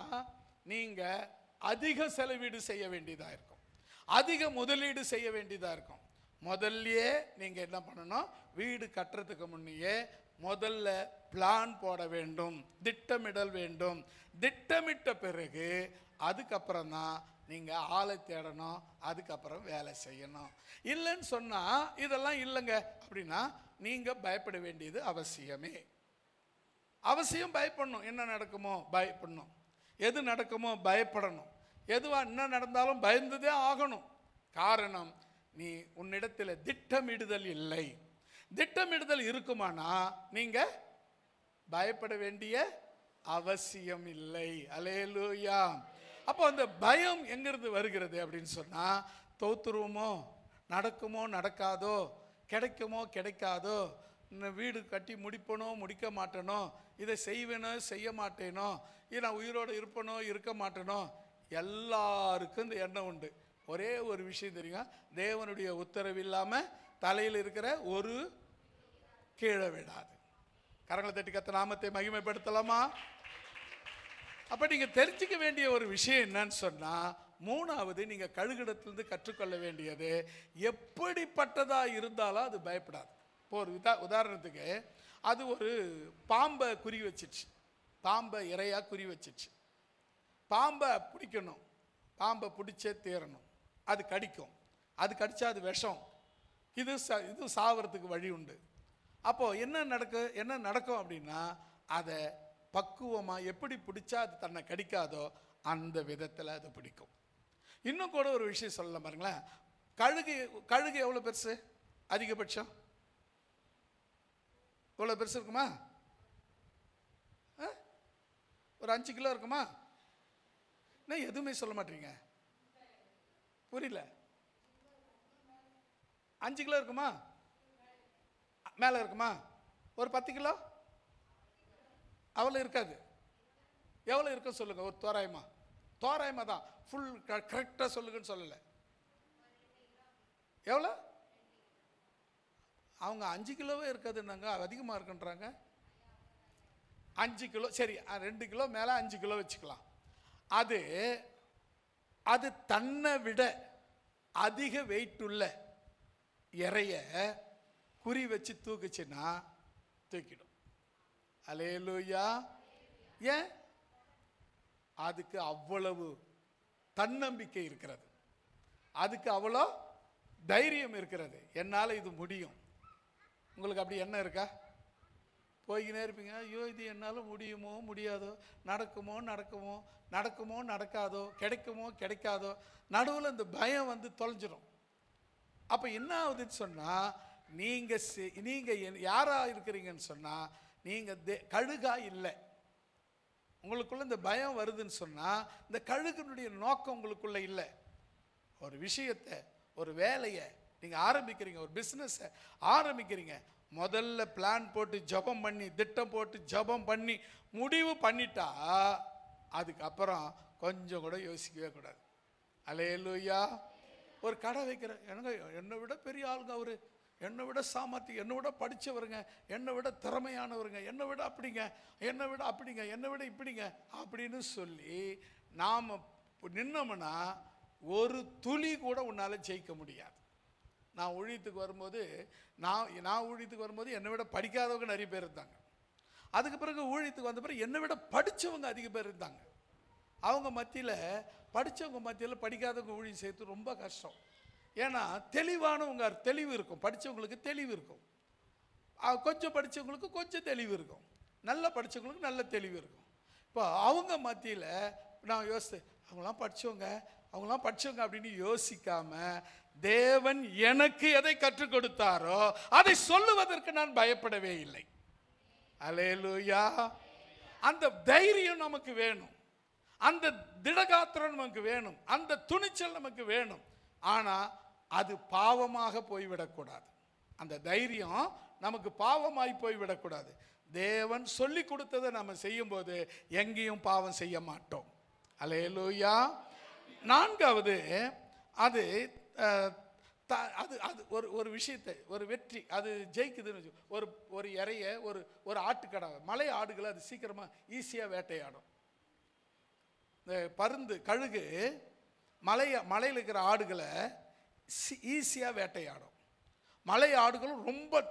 நீங்கள் அதிக செலவீடு செய்ய வேண்டியதாக இருக்கும், அதிக முதலீடு செய்ய வேண்டியதாக இருக்கும். முதல்லயே நீங்கள் என்ன பண்ணணும், வீடு கட்டுறதுக்கு முன்னையே முதல்ல பிளான் போட வேண்டும், திட்டமிடல் வேண்டும். திட்டமிட்ட பிறகு அதுக்கப்புறம் தான் நீங்கள் ஆளை தேடணும், அதுக்கப்புறம் வேலை செய்யணும். இல்லைன்னு சொன்னால் இதெல்லாம் இல்லைங்க அப்படின்னா நீங்கள் பயப்பட வேண்டியது அவசியமே. அவசியம் பயப்படணும். என்ன நடக்குமோ பயப்படணும், எது நடக்குமோ பயப்படணும். எதுவாக என்ன நடந்தாலும் பயந்துதே ஆகணும். காரணம், நீ உன்னிடத்தில் திட்டமிடுதல் இல்லை. திட்டமிடுதல் இருக்குமானா நீங்க பயப்பட வேண்டிய அவசியம் இல்லை. அல்லேலூயா. அப்போ அந்த பயம் எங்கிருந்து வருகிறது அப்படின்னு சொன்னா, தோத்துருவோமோ, நடக்குமோ நடக்காதோ, கிடைக்குமோ கிடைக்காதோ, வீடு கட்டி முடிப்பனோ முடிக்க மாட்டேனோ, இதை செய்வேனோ செய்ய மாட்டேனோ, நான் உயிரோடு இருப்பனோ இருக்க மாட்டேனோ, எல்லாருக்கும் இந்த எண்ணம் உண்டு. ஒரே ஒரு விஷயம் தெரியுங்க, தேவனுடைய உத்தரவு இல்லாமல் தலையில் இருக்கிற ஒரு கீழே விடாது. கரங்களை தட்டி கர்த்தர் நாமத்தை மகிமைப்படுத்தலாமா? அப்ப நீங்க தெரிஞ்சுக்க வேண்டிய ஒரு விஷயம் என்னன்னு சொன்னா, மூணாவது நீங்க கழுகிடத்திலிருந்து கற்றுக்கொள்ள வேண்டியது, எப்படிப்பட்டதா இருந்தாலும் அது பயப்படாது. இப்போ ஒரு உதாரணத்துக்கு, அது ஒரு பாம்பை குறி வச்சிச்சு, பாம்பை இறையா குறி வச்சிச்சு. பாம்பை பிடிக்கணும், பாம்பை பிடிச்சே தீரணும். அது கடிக்கும், அது கடிச்சா அது விஷம், இது சாவறதுக்கு வழி உண்டு. அப்போ என்ன நடக்கும் அப்படின்னா, அதை பக்குவமாக எப்படி பிடிச்சா அது தன்னை கடிக்காதோ அந்த விதத்தில் அது பிடிக்கும். இன்னும் கூட ஒரு விஷயம் சொல்லலாம் பாருங்களேன். கழுகு எவ்வளோ பெருசு? அதிகபட்சம் எவ்வளோ பெருசு இருக்குமா? ஒரு 5 கிலோ இருக்குமா? என்ன எதுவுமே சொல்ல மாட்டீங்க, புரியல? 5 கிலோ இருக்குமா? மேலே இருக்குமா? ஒரு 10 கிலோ? அவ்வளோ இருக்காது. எவ்வளோ இருக்கும் சொல்லுங்க, ஒரு தோராயமா தான், ஃபுல் கரெக்டாக சொல்லுங்கன்னு சொல்லலை. எவ்வளோ? அவங்க 5 கிலோவே இருக்காதுன்னாங்க, அதிகமாக இருக்குன்றாங்க. 5 கிலோ சரி, 2 கிலோ மேலே 5 கிலோ வச்சுக்கலாம். அது தன்னை விட அதிக வெயிட் உள்ள இறைய குறி வச்சு தூக்குச்சுன்னா தூக்கிடும். அல்லேலூயா. ஏன்? அதுக்கு அவ்வளவு தன்னம்பிக்கை இருக்கிறது, அதுக்கு அவ்வளோ தைரியம் இருக்கிறது. என்னால் இது முடியும். உங்களுக்கு அப்படி என்ன இருக்கா? போய்கினே இருப்பீங்க, ஐயோ இது என்னால் முடியுமோ முடியாதோ, நடக்குமோ நடக்காதோ, கிடைக்காதோ, நடுவில் இந்த பயம் வந்து தொலைஞ்சிடும். அப்போ என்ன ஆகுதுன்னு சொன்னால், நீங்கள் யாராக இருக்கிறீங்கன்னு சொன்னால், நீங்கள் கழுகா இல்லை. உங்களுக்குள்ள இந்த பயம் வருதுன்னு சொன்னால், இந்த கழுகுனுடைய நோக்கம் உங்களுக்குள்ள இல்லை. ஒரு விஷயத்தை, ஒரு வேலையை நீங்கள் ஆரம்பிக்கிறீங்க, ஒரு பிஸ்னஸை ஆரம்பிக்கிறீங்க, முதல்ல பிளான் போட்டு ஜபம் பண்ணி, திட்டம் போட்டு ஜபம் பண்ணி முடிவு பண்ணிட்டா, அதுக்கப்புறம் கொஞ்சம் கூட யோசிக்கவே கூடாது. அல்லேலூயா. ஒரு கடை வைக்கிற, என்னை விட பெரிய ஆளுங்க அவரு, என்னை விட சாமர்த்தியம், என்னை விட படித்தவருங்க, என்னை விட திறமையானவருங்க, என்னை விட அப்படிங்க, என்னை விட அப்படிங்க, என்னை விட இப்படிங்க அப்படின்னு சொல்லி நாம் நின்னோம்னா ஒரு துளி கூட உன்னால் ஜெயிக்க முடியாது. நான் ஊழியத்துக்கு வரும்போது என்னை விட படிக்காதவங்க நிறைய பேர் இருந்தாங்க. அதுக்கு பிறகு ஊழியத்துக்கு வந்த பிறகு என்னை விட படித்தவங்க அதிக பேர் இருந்தாங்க. அவங்க மத்தியில், படித்தவங்க மத்தியில் படிக்காதவங்க ஊழியம் செய்யறது ரொம்ப கஷ்டம். ஏன்னா தெளிவானவங்க தெளிவு இருக்கும், படித்தவங்களுக்கு தெளிவு இருக்கும், கொஞ்சம் படித்தவங்களுக்கு கொஞ்சம் தெளிவு இருக்கும், நல்லா படித்தவங்களுக்கு நல்ல தெளிவு இருக்கும். இப்போ அவங்க மத்தியில் நான் யோசித்தேன், அவங்களாம் படித்தவங்க அப்படின்னு யோசிக்காம, தேவன் எனக்கு எதை கற்றுக் கொடுத்தாரோ அதை சொல்லுவதற்கு நான் பயப்படவே இல்லை. அல்லேலூயா. அந்த தைரியம் நமக்கு வேணும், அந்த திடகாத்திரம் நமக்கு வேணும், அந்த துணிச்சல் நமக்கு வேணும். ஆனால் அது பாவமாக போய்விடக்கூடாது. அந்த தைரியம் நமக்கு பாவமாய் போய்விடக்கூடாது. தேவன் சொல்லி கொடுத்ததை நம்ம செய்யும்போது எங்கேயும் பாவம் செய்ய மாட்டோம். அல்லேலூயா. நான்காவது, அது அது அது ஒரு விஷயத்தை, ஒரு வெற்றி, அது ஜெயிக்குதுன்னு ஒரு இறைய ஒரு ஆட்டுக்கடை, மலை ஆடுகளை அது சீக்கிரமாக ஈஸியாக வேட்டையாடும். இந்த பருந்து, கழுகு மலையில் இருக்கிற ஆடுகளை ஈஸியாக வேட்டையாடும். மலை ஆடுகளும் ரொம்ப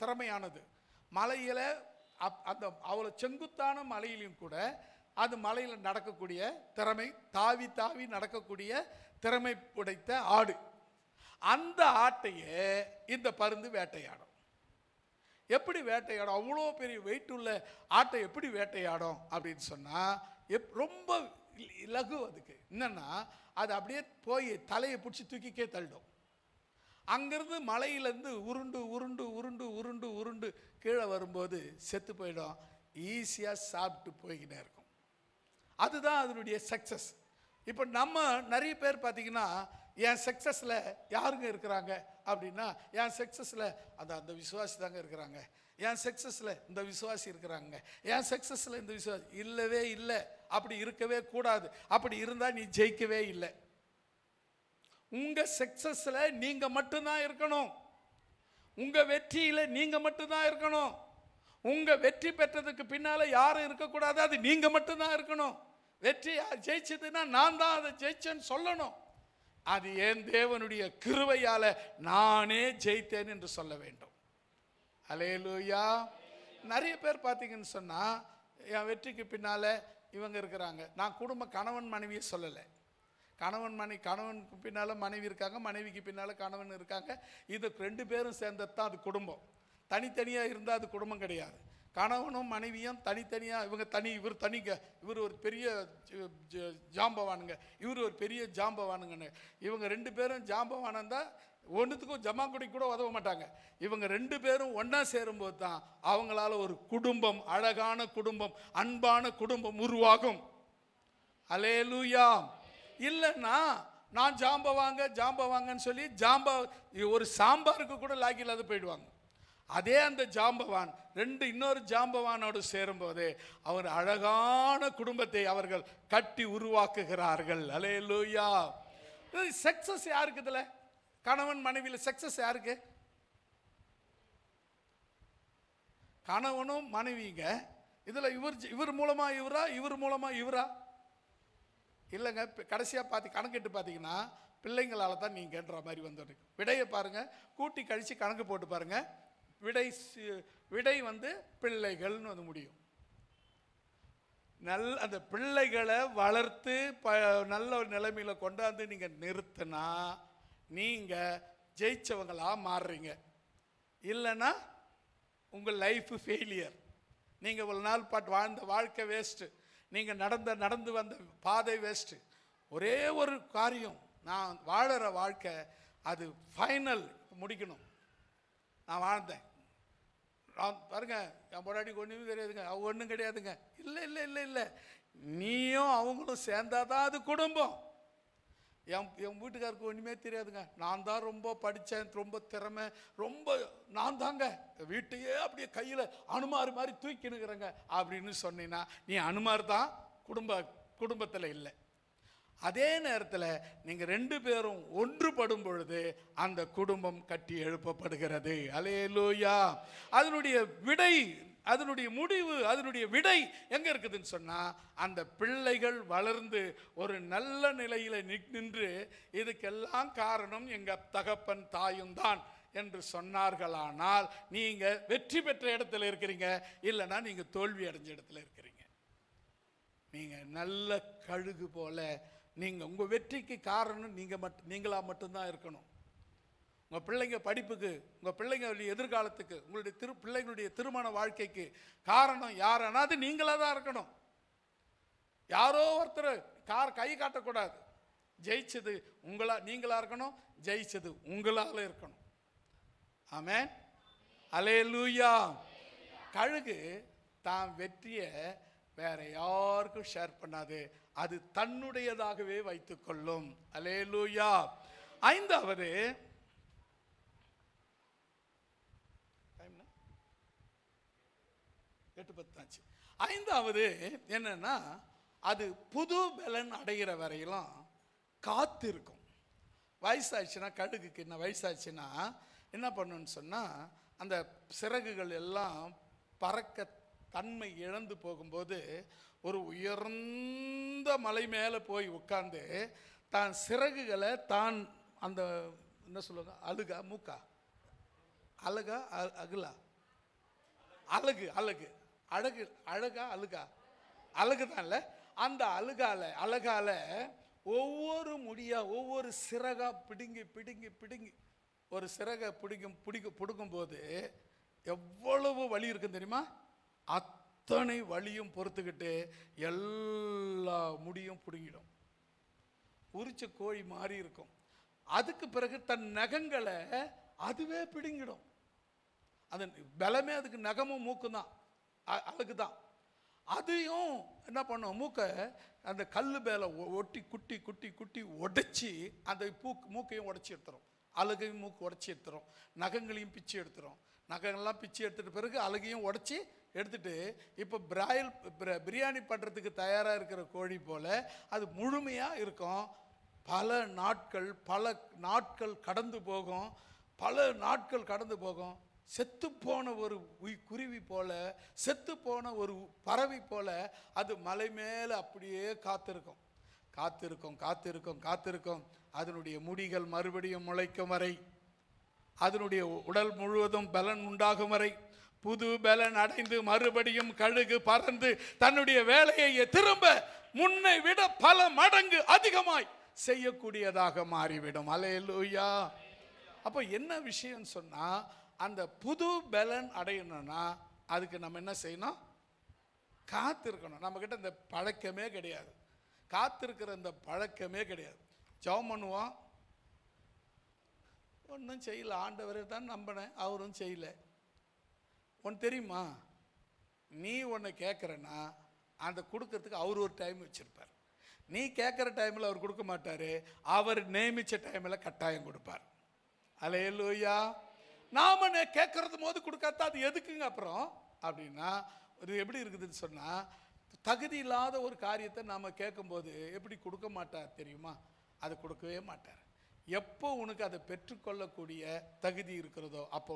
திறமையானது. மலையில் அந்த அவ்வளோ செங்குத்தான மலையிலையும் கூட அது மலையில் நடக்கக்கூடிய திறமை, தாவி தாவி நடக்கக்கூடிய திறமை உடைத்த ஆடு. அந்த ஆட்டையே இந்த பருந்து வேட்டையாடும். எப்படி வேட்டையாடும்? அவ்வளோ பெரிய வெயிட் உள்ள ஆட்டை எப்படி வேட்டையாடும் அப்படின்னு சொன்னால் ரொம்ப லகு. அதுக்கு என்னன்னா, அது அப்படியே போய் தலையை பிடிச்சி தூக்கிக்கே தள்ளிடும். அங்கிருந்து மலையிலேருந்து உருண்டு உருண்டு உருண்டு உருண்டு உருண்டு கீழே வரும்போது செத்து போயிடும். ஈஸியாக சாப்பிட்டு போய்கிட்டே இருக்கும். அதுதான் அதனுடைய சக்ஸஸ். இப்போ நம்ம நிறைய பேர் பார்த்தீங்கன்னா, என் சக்ஸஸில் யாருங்க இருக்கிறாங்க அப்படின்னா, என் சக்ஸஸில் அந்த விசுவாசி தாங்க இருக்கிறாங்க, என் சக்ஸஸில் இந்த விசுவாசி இருக்கிறாங்க, என் சக்ஸஸில் இந்த விசுவாசி. இல்லவே இல்லை, அப்படி இருக்கவே கூடாது. அப்படி இருந்தால் நீ ஜெயிக்கவே இல்லை. உங்கள் சக்ஸஸில் நீங்கள் மட்டும்தான் இருக்கணும். உங்கள் வெற்றியில் நீங்கள் மட்டும்தான் இருக்கணும். உங்கள் வெற்றி பெற்றதுக்கு பின்னால் யாரும் இருக்கக்கூடாது. அது நீங்கள் மட்டும்தான் இருக்கணும். வெற்றி ஜெயிச்சதுன்னா நான் தான் அதை ஜெயிச்சேன்னு சொல்லணும். அது என் தேவனுடைய கிருபையால் நானே ஜெயித்தேன் என்று சொல்ல வேண்டும். அல்லேலூயா. நிறைய பேர் பார்த்தீங்கன்னு சொன்னால், என் வெற்றிக்கு பின்னால் இவங்க இருக்கிறாங்க. நான் கணவன் மனைவியை சொல்லலை. கணவனுக்கு பின்னால் மனைவி இருக்காங்க, மனைவிக்கு பின்னால் கணவன் இருக்காங்க. இது 2 பேரும் சேர்ந்தது தான் அது குடும்பம். தனித்தனியாக இருந்தால் அது குடும்பம் கிடையாது. கணவனும் மனைவியும் தனித்தனியாக, இவர் ஒரு பெரிய ஜாம்பவானுங்க, இவர் ஒரு பெரிய ஜாம்பவானுங்கன்னு. இவங்க 2 பேரும் ஜாம்பவானந்தா ஒன்றுத்துக்கும் ஜமாங்குடி கூட உதவ மாட்டாங்க. இவங்க 2 பேரும் ஒன்றா சேரும்போது தான் அவங்களால ஒரு குடும்பம், அழகான குடும்பம், அன்பான குடும்பம் உருவாகும். அல்லேலூயா. இல்லைன்னா நான் ஜாம்பவாங்கன்னு சொல்லி ஒரு சாம்பாருக்கு கூட லாக்கி இல்லாத போயிடுவாங்க. அதே அந்த ஜாம்பவான் இன்னொரு ஜாம்பவானோடு சேரும்போது அவர் அழகான குடும்பத்தை அவர்கள் கட்டி உருவாக்குகிறார்கள். அல்லேலூயா. சக்சஸ் யாருக்கு? இதுல கணவன் மனைவியில் சக்சஸ் யாருக்கு? கணவனும் மனைவிங்க. இதுல இவர் மூலமா இவரா, இவர் மூலமா இவரா? இல்லைங்க. கடைசியாக கணக்கிட்டு பார்த்தீங்கன்னா பிள்ளைங்களால தான் நீங்கன்ற மாதிரி வந்துருக்கு. விடையை பாருங்கள், கூட்டி கழித்து கணக்கு போட்டு பாருங்கள். விடை பிள்ளைகள்னு முடியும். அந்த பிள்ளைகளை வளர்த்து நல்ல ஒரு நிலைமையில் கொண்டாந்து நீங்கள் நிறுத்தினா நீங்கள் ஜெயிச்சவங்களாக மாறுறீங்க. இல்லைன்னா உங்கள் லைஃப் ஃபெயிலியர். நீங்கள் ஒரு நாள் வாழ்ந்த வாழ்க்கை வேஸ்ட்டு. நீங்கள் நடந்து வந்த பாதை வேஸ்ட்டு. ஒரே ஒரு காரியம், நான் வாழற வாழ்க்கை அது ஃபைனல் முடிக்கணும். நான் வாழ்ந்தேன், பாருங்க, என் பொண்டாட்டிக்கு ஒன்றுமே தெரியாதுங்க, அவங்க ஒன்றும் கிடையாதுங்க. இல்லை இல்லை இல்லை இல்லை, நீயும் அவங்களும் சேர்ந்தாதான் அது குடும்பம். என் வீட்டுக்காருக்கு ஒன்றுமே தெரியாதுங்க, நான் தான் ரொம்ப படித்தேன், ரொம்ப திறமை, நான் தாங்க வீட்டையே அப்படியே கையில் அனுமார் மாதிரி தூக்கினுக்கிறேங்க அப்படின்னு சொன்னீங்கன்னா நீ அனுமார் தான், குடும்பத்தில் இல்லை. அதே நேரத்தில் நீங்கள் 2 பேரும் ஒன்றுபடும் பொழுது அந்த குடும்பம் கட்டி எழுப்பப்படுகிறது. அல்லேலூயா. அதனுடைய விடை, அதனுடைய முடிவு, அதனுடைய விடை எங்க இருக்குதுன்னு சொன்னா, அந்த பிள்ளைகள் வளர்ந்து ஒரு நல்ல நிலையில நின்று இதுக்கெல்லாம் காரணம் எங்க தகப்பன் தாயும் தான் என்று சொன்னார்களானால் நீங்க வெற்றி பெற்ற இடத்துல இருக்கிறீங்க. இல்லைன்னா நீங்க தோல்வி அடைஞ்ச இடத்துல இருக்கிறீங்க. நீங்க நல்ல கழுகு போல நீங்க உங்க வெற்றிக்கு காரணம் நீங்களா மட்டும்தான் இருக்கணும். உங்கள் பிள்ளைங்க படிப்புக்கு, உங்கள் பிள்ளைங்களுடைய எதிர்காலத்துக்கு, உங்களுடைய பிள்ளைங்களுடைய திருமண வாழ்க்கைக்கு காரணம் யாருன்னா அது நீங்களாக தான் இருக்கணும். யாரோ ஒருத்தர் கை காட்டக்கூடாது. ஜெயிச்சது நீங்களா இருக்கணும், ஜெயிச்சது உங்களால் இருக்கணும். ஆமென். அல்லேலூயா. கழுகு தான் வெற்றியை வேற யாருக்கும் ஷேர் பண்ணாது, அது தன்னுடையதாகவே வைத்துக் கொள்ளும். அல்லேலூயா. ஐந்தாவது, ஐந்தாவது என்னன்னா, அது புது பலன் அடைகிற வரையிலும் காத்திருக்கும். வயசாச்சுன்னா, கடுகுக்கு என்ன வயசாச்சுன்னா என்ன பண்ணுன்னு சொன்னால், அந்த சிறகுகள் எல்லாம் பறக்க தன்மை இழந்து போகும்போது ஒரு உயர்ந்த மலை மேலே போய் உட்கார்ந்து தான் சிறகுகளை தான் அந்த என்ன சொல்லுவாங்க, அழுகா மூக்கா அழகா அகுலா அழகு அழகு அழகு அழகா அழுகா அழகு தான்ல, அந்த அழகால ஒவ்வொரு முடியா ஒவ்வொரு சிறகா பிடுங்கி பிடுங்கி பிடுங்கி ஒரு சிறகை பிடுங்கும் போது எவ்வளவு வலி இருக்கும் தெரியுமா? அத்தனை வலியும் பொறுத்துக்கிட்டு எல்லா முடியும் பிடுங்கிடும். உரிச்ச கோழி மாதிரி இருக்கும். அதுக்கு பிறகு தன் நகங்களை அதுவே பிடுங்கிடும். அந்த பலமே அதுக்கு நகமும் மூக்கும் தான், அழகு தான். அதையும் என்ன பண்ணும், மூக்கை அந்த கல் மேலே ஒட்டி குட்டி குட்டி குட்டி உடைச்சி அந்த மூக்கையும் உடச்சி எடுத்துரும், அழகையும் மூக்கு உடச்சி எடுத்துரும், நகங்களையும் பிச்சு எடுத்துரும். நகங்கள்லாம் பிச்சு எடுத்துட்ட பிறகு அழகையும் உடச்சி எடுத்துட்டு இப்போ பிரியாணி பண்ணுறதுக்கு தயாராக இருக்கிற கோழி போல் அது முழுமையாக இருக்கும். பல நாட்கள் கடந்து போகும், செத்துப்போன ஒரு குருவி போல, செத்துப்போன ஒரு பறவை போல அது மலை மேலே அப்படியே காத்திருக்கும். அதனுடைய முடிகள் மறுபடியும் முளைக்கும் வரை, அதனுடைய உடல் முழுவதும் பலன் உண்டாகும் வரை, புது பலன் அடைந்து மறுபடியும் கழுகு பறந்து தன்னுடைய வேலையை திரும்ப முன்னை விட பல மடங்கு அதிகமாய் செய்யக்கூடியதாக மாறிவிடும். அல்லேலூயா. அப்போ என்ன விஷயம் சொன்னா, அந்த புது பலன் அடையணும்னா அதுக்கு நம்ம என்ன செய்யணும்? காத்திருக்கணும். நம்ம கிட்ட இந்த பழக்கமே கிடையாது, காத்திருக்கிற இந்த பழக்கமே கிடையாது. ஜெபம் பண்ணுவோம், ஒன்றும் செய்யல, ஆண்டவரை தான் நம்பினேன், அவரும் செய்யல. ஒன்று தெரியுமா, நீ ஒன்று கேட்குறன்னா அந்த கொடுக்கறதுக்கு அவர் ஒரு டைம் வச்சிருப்பார். நீ கேட்குற டைமில் அவர் கொடுக்க மாட்டார், அவர் நியமித்த டைமில் கட்டாயம் கொடுப்பார். அல்லேலூயா. நாம கேட்கறது போது கொடுக்காதா அது எதுக்குங்க அப்புறம் அப்படின்னா, இது எப்படி இருக்குதுன்னு சொன்னால், தகுதி இல்லாத ஒரு காரியத்தை நாம் கேட்கும்போது எப்படி கொடுக்க மாட்டார் தெரியுமா? அதை கொடுக்கவே மாட்டார். எப்போ உனக்கு அதை பெற்றுக்கொள்ளக்கூடிய தகுதி இருக்கிறதோ அப்போ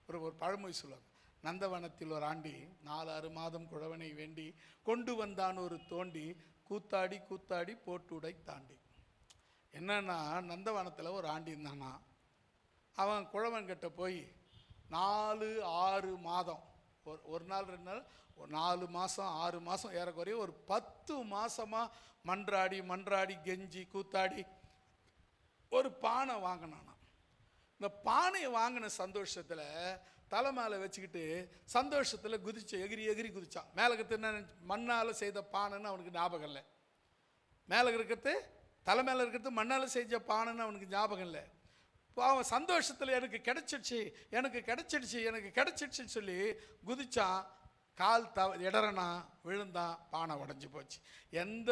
ஒரு பழமொழி சொல்லுவாங்க, நந்தவனத்தில் ஒரு ஆண்டி 4-6 மாதம் குழவனை வேண்டி கொண்டு வந்தான் ஒரு தோண்டி, கூத்தாடி கூத்தாடி போட்டுடை தாண்டி. என்னன்னா, நந்தவனத்தில் ஒரு ஆண்டி இருந்தானா, அவன் குழவன் கிட்ட போய் 4-6 மாதம், ஒரு நாள் 2 நாள், 4 மாதம் 6 மாதம், ஏறக்குறைய ஒரு 10 மாதமாக மன்றாடி கெஞ்சி கூத்தாடி ஒரு பானை வாங்கினானா. இந்த பானையை வாங்கின சந்தோஷத்தில் தலை மேலே வச்சுக்கிட்டு சந்தோஷத்தில் எகிரி குதிச்சான். மேலே இருக்கிறது மண்ணால் செய்த பானைன்னு அவனுக்கு ஞாபகம் இல்லை, மேலே இருக்கிறது தலை மேலே இருக்கிறது மண்ணால் செஞ்ச பானைன்னு அவனுக்கு ஞாபகம் இல்லை. இப்போ அவன் சந்தோஷத்தில் எனக்கு கிடைச்சிடுச்சின்னு சொல்லி குதிச்சான். கால் இடறனா, விழுந்தான், பானை உடஞ்சி போச்சு. எந்த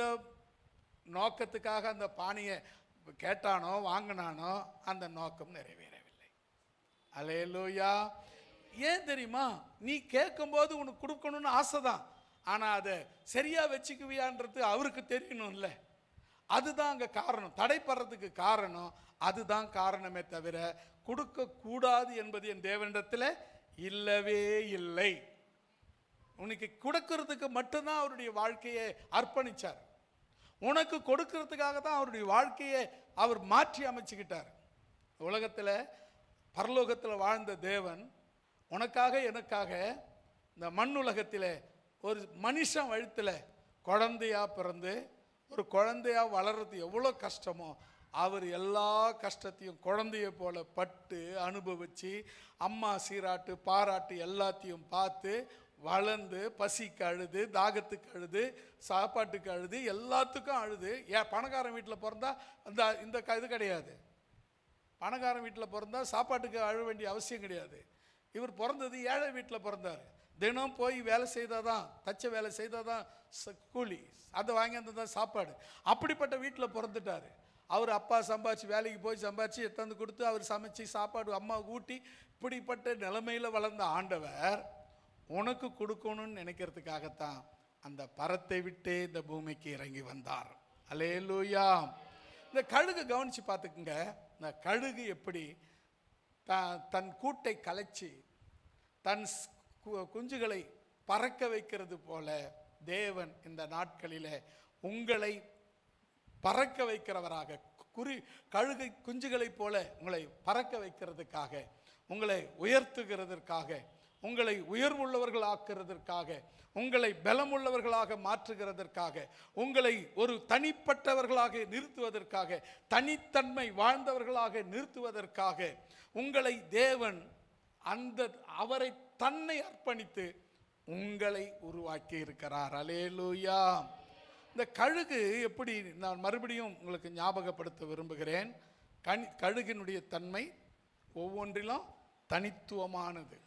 நோக்கத்துக்காக அந்த பானையை கேட்டானோ வாங்கினானோ அந்த நோக்கம் நிறைவேறவில்லை. அல்லேலூயா. ஏன் தெரியுமா? நீ கேட்கும்போது உனக்கு கொடுக்கணும்னு ஆசை தான், ஆனால் அதை சரியாக வச்சுக்குவியான்றது அவருக்கு தெரியணும்ல. அதுதான் அங்கே காரணம், தடைப்படுறதுக்கு காரணம் அதுதான் காரணமே தவிர கொடுக்கக்கூடாது என்பது என் தேவனிடத்தில் இல்லவே இல்லை. உனக்கு கொடுக்கறதுக்கு மட்டும்தான் அவருடைய வாழ்க்கையை அர்ப்பணித்தார். உனக்கு கொடுக்கறதுக்காக தான் அவருடைய வாழ்க்கையை அவர் மாற்றி அமைச்சுக்கிட்டார். உலகத்தில் பரலோகத்தில் வாழ்ந்த தேவன் உனக்காக எனக்காக இந்த மண் உலகத்தில் ஒரு மனுஷன் வயிற்றில் குழந்தையாக பிறந்து ஒரு குழந்தையாக வளர்றது எவ்வளோ கஷ்டமோ, அவர் எல்லா கஷ்டத்தையும் குழந்தைய போல பட்டு அனுபவித்து அம்மா சீராட்டு பாராட்டு எல்லாத்தையும் பார்த்து வளர்ந்து பசிக்கு அழுது, தாகத்துக்கு அழுது, சாப்பாட்டுக்கு அழுது, எல்லாத்துக்கும் அழுது. ஏன் பணக்காரன் வீட்டில் பிறந்தா இந்த இது கிடையாது, பணக்காரன் வீட்டில் பிறந்தா சாப்பாட்டுக்கு அழ வேண்டிய அவசியம் கிடையாது. இவர் பிறந்தது ஏழை வீட்டில் பிறந்தார். தினம் போய் வேலை செய்தாதான், தச்ச வேலை செய்தாதான் கூலி, அதை வாங்கி அந்த தான் சாப்பாடு. அப்படிப்பட்ட வீட்டில் பிறந்துட்டார். அவர் அப்பா சம்பாதிச்சு வேலைக்கு போய் சம்பாதிச்சு எடுத்து கொடுத்து அவர் சமைச்சு சாப்பாடு அம்மாவுக்கு ஊட்டி இப்படிப்பட்ட நிலைமையில் வளர்ந்த ஆண்டவர் உனக்கு கொடுக்கணும்னு நினைக்கிறதுக்காகத்தான் அந்த பரத்தை விட்டே இந்த பூமிக்கு இறங்கி வந்தார். அல்லேலூயா. இந்த கழுகு கவனிச்சு பார்த்துக்குங்க. இந்த கழுகு எப்படி தன் கூட்டை கலைச்சி தன் குஞ்சுகளை பறக்க வைக்கிறது போல தேவன் இந்த நாட்களில் உங்களை பறக்க வைக்கிறவராக, கழுகை குஞ்சுகளை போல உங்களை பறக்க வைக்கிறதுக்காக, உங்களை உயர்த்துகிறதற்காக, உங்களை உயர்வுள்ளவர்கள் ஆக்குறதற்காக, உங்களை பலமுள்ளவர்களாக மாற்றுகிறதற்காக, உங்களை ஒரு தனிப்பட்டவர்களாக நிறுத்துவதற்காக, தனித்தன்மை வாழ்ந்தவர்களாக நிறுத்துவதற்காக உங்களை தேவன் அவரை தன்னை அர்ப்பணித்து உங்களை உருவாக்கி இருக்கிறார். அல்லேலூயா. இந்த கழுகு எப்படி, நான் மறுபடியும் உங்களுக்கு ஞாபகப்படுத்த விரும்புகிறேன். கழுகினுடைய தன்மை ஒவ்வொன்றிலும் தனித்துவமானது.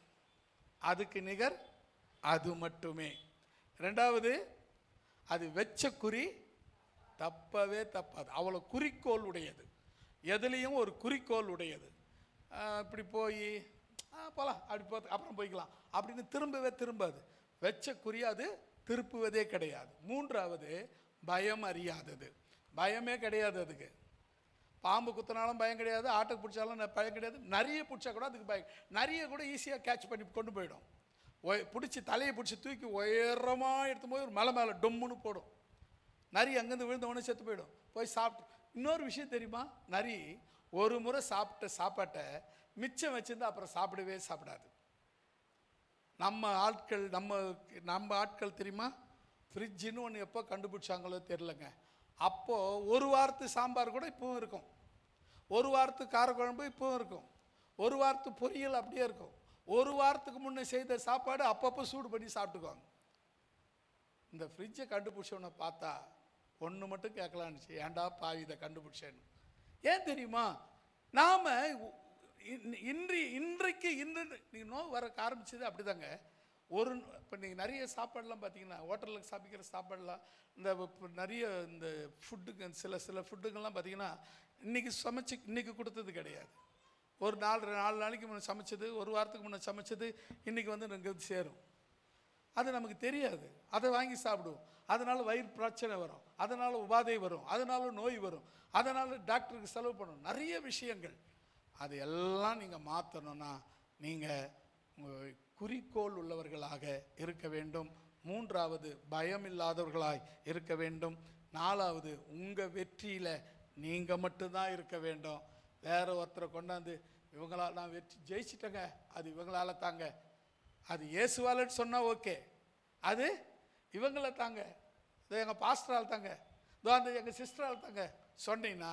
அதுக்கு நிகர் அது மட்டுமே. ரெண்டாவது, அது வெச்ச குறி தப்பவே தப்பாது. அவ்வளோ குறிக்கோள் உடையது. எதுலேயும் ஒரு குறிக்கோள் உடையது. இப்படி போய் போகலாம், அப்படி அப்புறம் போய்க்கலாம் அப்படின்னு திரும்பாது. வெச்ச குறி அது திருப்புவதே கிடையாது. மூன்றாவது, பயம் அறியாதது. பயமே கிடையாது அதுக்கு. பாம்பு குத்தினாலும் பயம் கிடையாது, ஆட்டை பிடிச்சாலும் பயம் கிடையாது, நரியை பிடிச்சா கூட அதுக்கு பயம். நரியை கூட ஈஸியாக கேட்ச் பண்ணி கொண்டு போயிடும். பிடிச்சி தலையை பிடிச்சி தூக்கி உயரமாக எடுத்து போய் ஒரு மலை மேலே டொம்முன்னு போடும். நரி அங்கேருந்து விழுந்தவொடனே செத்து போயிடும். போய் சாப்பிட்டு. இன்னொரு விஷயம் தெரியுமா, நரி ஒரு முறை சாப்பிட்ட சாப்பாட்டை மிச்சம் வச்சுருந்தா அப்புறம் சாப்பிடாது. நம்ம ஆட்கள் தெரியுமா, ஃப்ரிட்ஜின்னு ஒன்று எப்போ கண்டுபிடிச்சாங்களோ தெரிலங்க. அப்போது ஒரு வாரத்து சாம்பார் கூட இப்போவும் இருக்கும், ஒரு வாரத்து காரக்குழம்பு இப்போவும் இருக்கும், ஒரு வாரத்து பொரியல் அப்படியே இருக்கும். ஒரு வாரத்துக்கு முன்னே செய்த சாப்பாடு அப்பப்போ சூடு பண்ணி சாப்பிட்டுக்குவாங்க. இந்த ஃப்ரிட்ஜை கண்டுபிடிச்சவனை பார்த்தா ஒன்று மட்டும் கேட்கலான்னுச்சு, ஏன்டா பாவி இதை கண்டுபிடிச்சேன்னு. ஏன் தெரியுமா, நாம் இன்றைக்கு நீங்கள் நோய் வர ஆரம்பிச்சது அப்படி தாங்க. இப்போ நீங்கள் நிறைய சாப்பாடெலாம் பார்த்தீங்கன்னா, ஹோட்டலில் சாப்பிக்கிற சாப்பாடெலாம் இந்த நிறைய இந்த ஃபுட்டுங்க, சில ஃபுட்டுங்கள்லாம் பார்த்தீங்கன்னா இன்றைக்கி கொடுத்தது கிடையாது. ஒரு 4 நாளைக்கு முன்னே சமைச்சது, ஒரு வாரத்துக்கு முன்னே சமைச்சது இன்றைக்கி வந்து நமக்கு சேரும். அது நமக்கு தெரியாது. அதை வாங்கி சாப்பிடுவோம். அதனால் வயிறு பிரச்சனை வரும், அதனால் உபாதை வரும், அதனால் நோய் வரும், அதனால் டாக்டருக்கு செலவு பண்ணணும், நிறைய விஷயங்கள். அது எல்லாம் நீங்கள் மாற்றணும்னா நீங்கள் குறிக்கோள் உள்ளவர்களாக இருக்க வேண்டும். மூன்றாவது, பயம் இல்லாதவர்களாய் இருக்க வேண்டும். நாலாவது, உங்கள் வெற்றியில் நீங்கள் மட்டும்தான் இருக்க வேண்டும். வேற ஒருத்தரை கொண்டாந்து இவங்களால் நான் வெற்றி ஜெயிச்சிட்டேங்க, அது இவங்களால தாங்க, அது இயேசுவாலன்னு சொன்னால் ஓகே, அது இவங்கள தாங்க, இதோ எங்கள் பாஸ்டரால் தாங்க, இதோ அந்த எங்கள் சிஸ்டரால் தாங்க சொன்னீங்கன்னா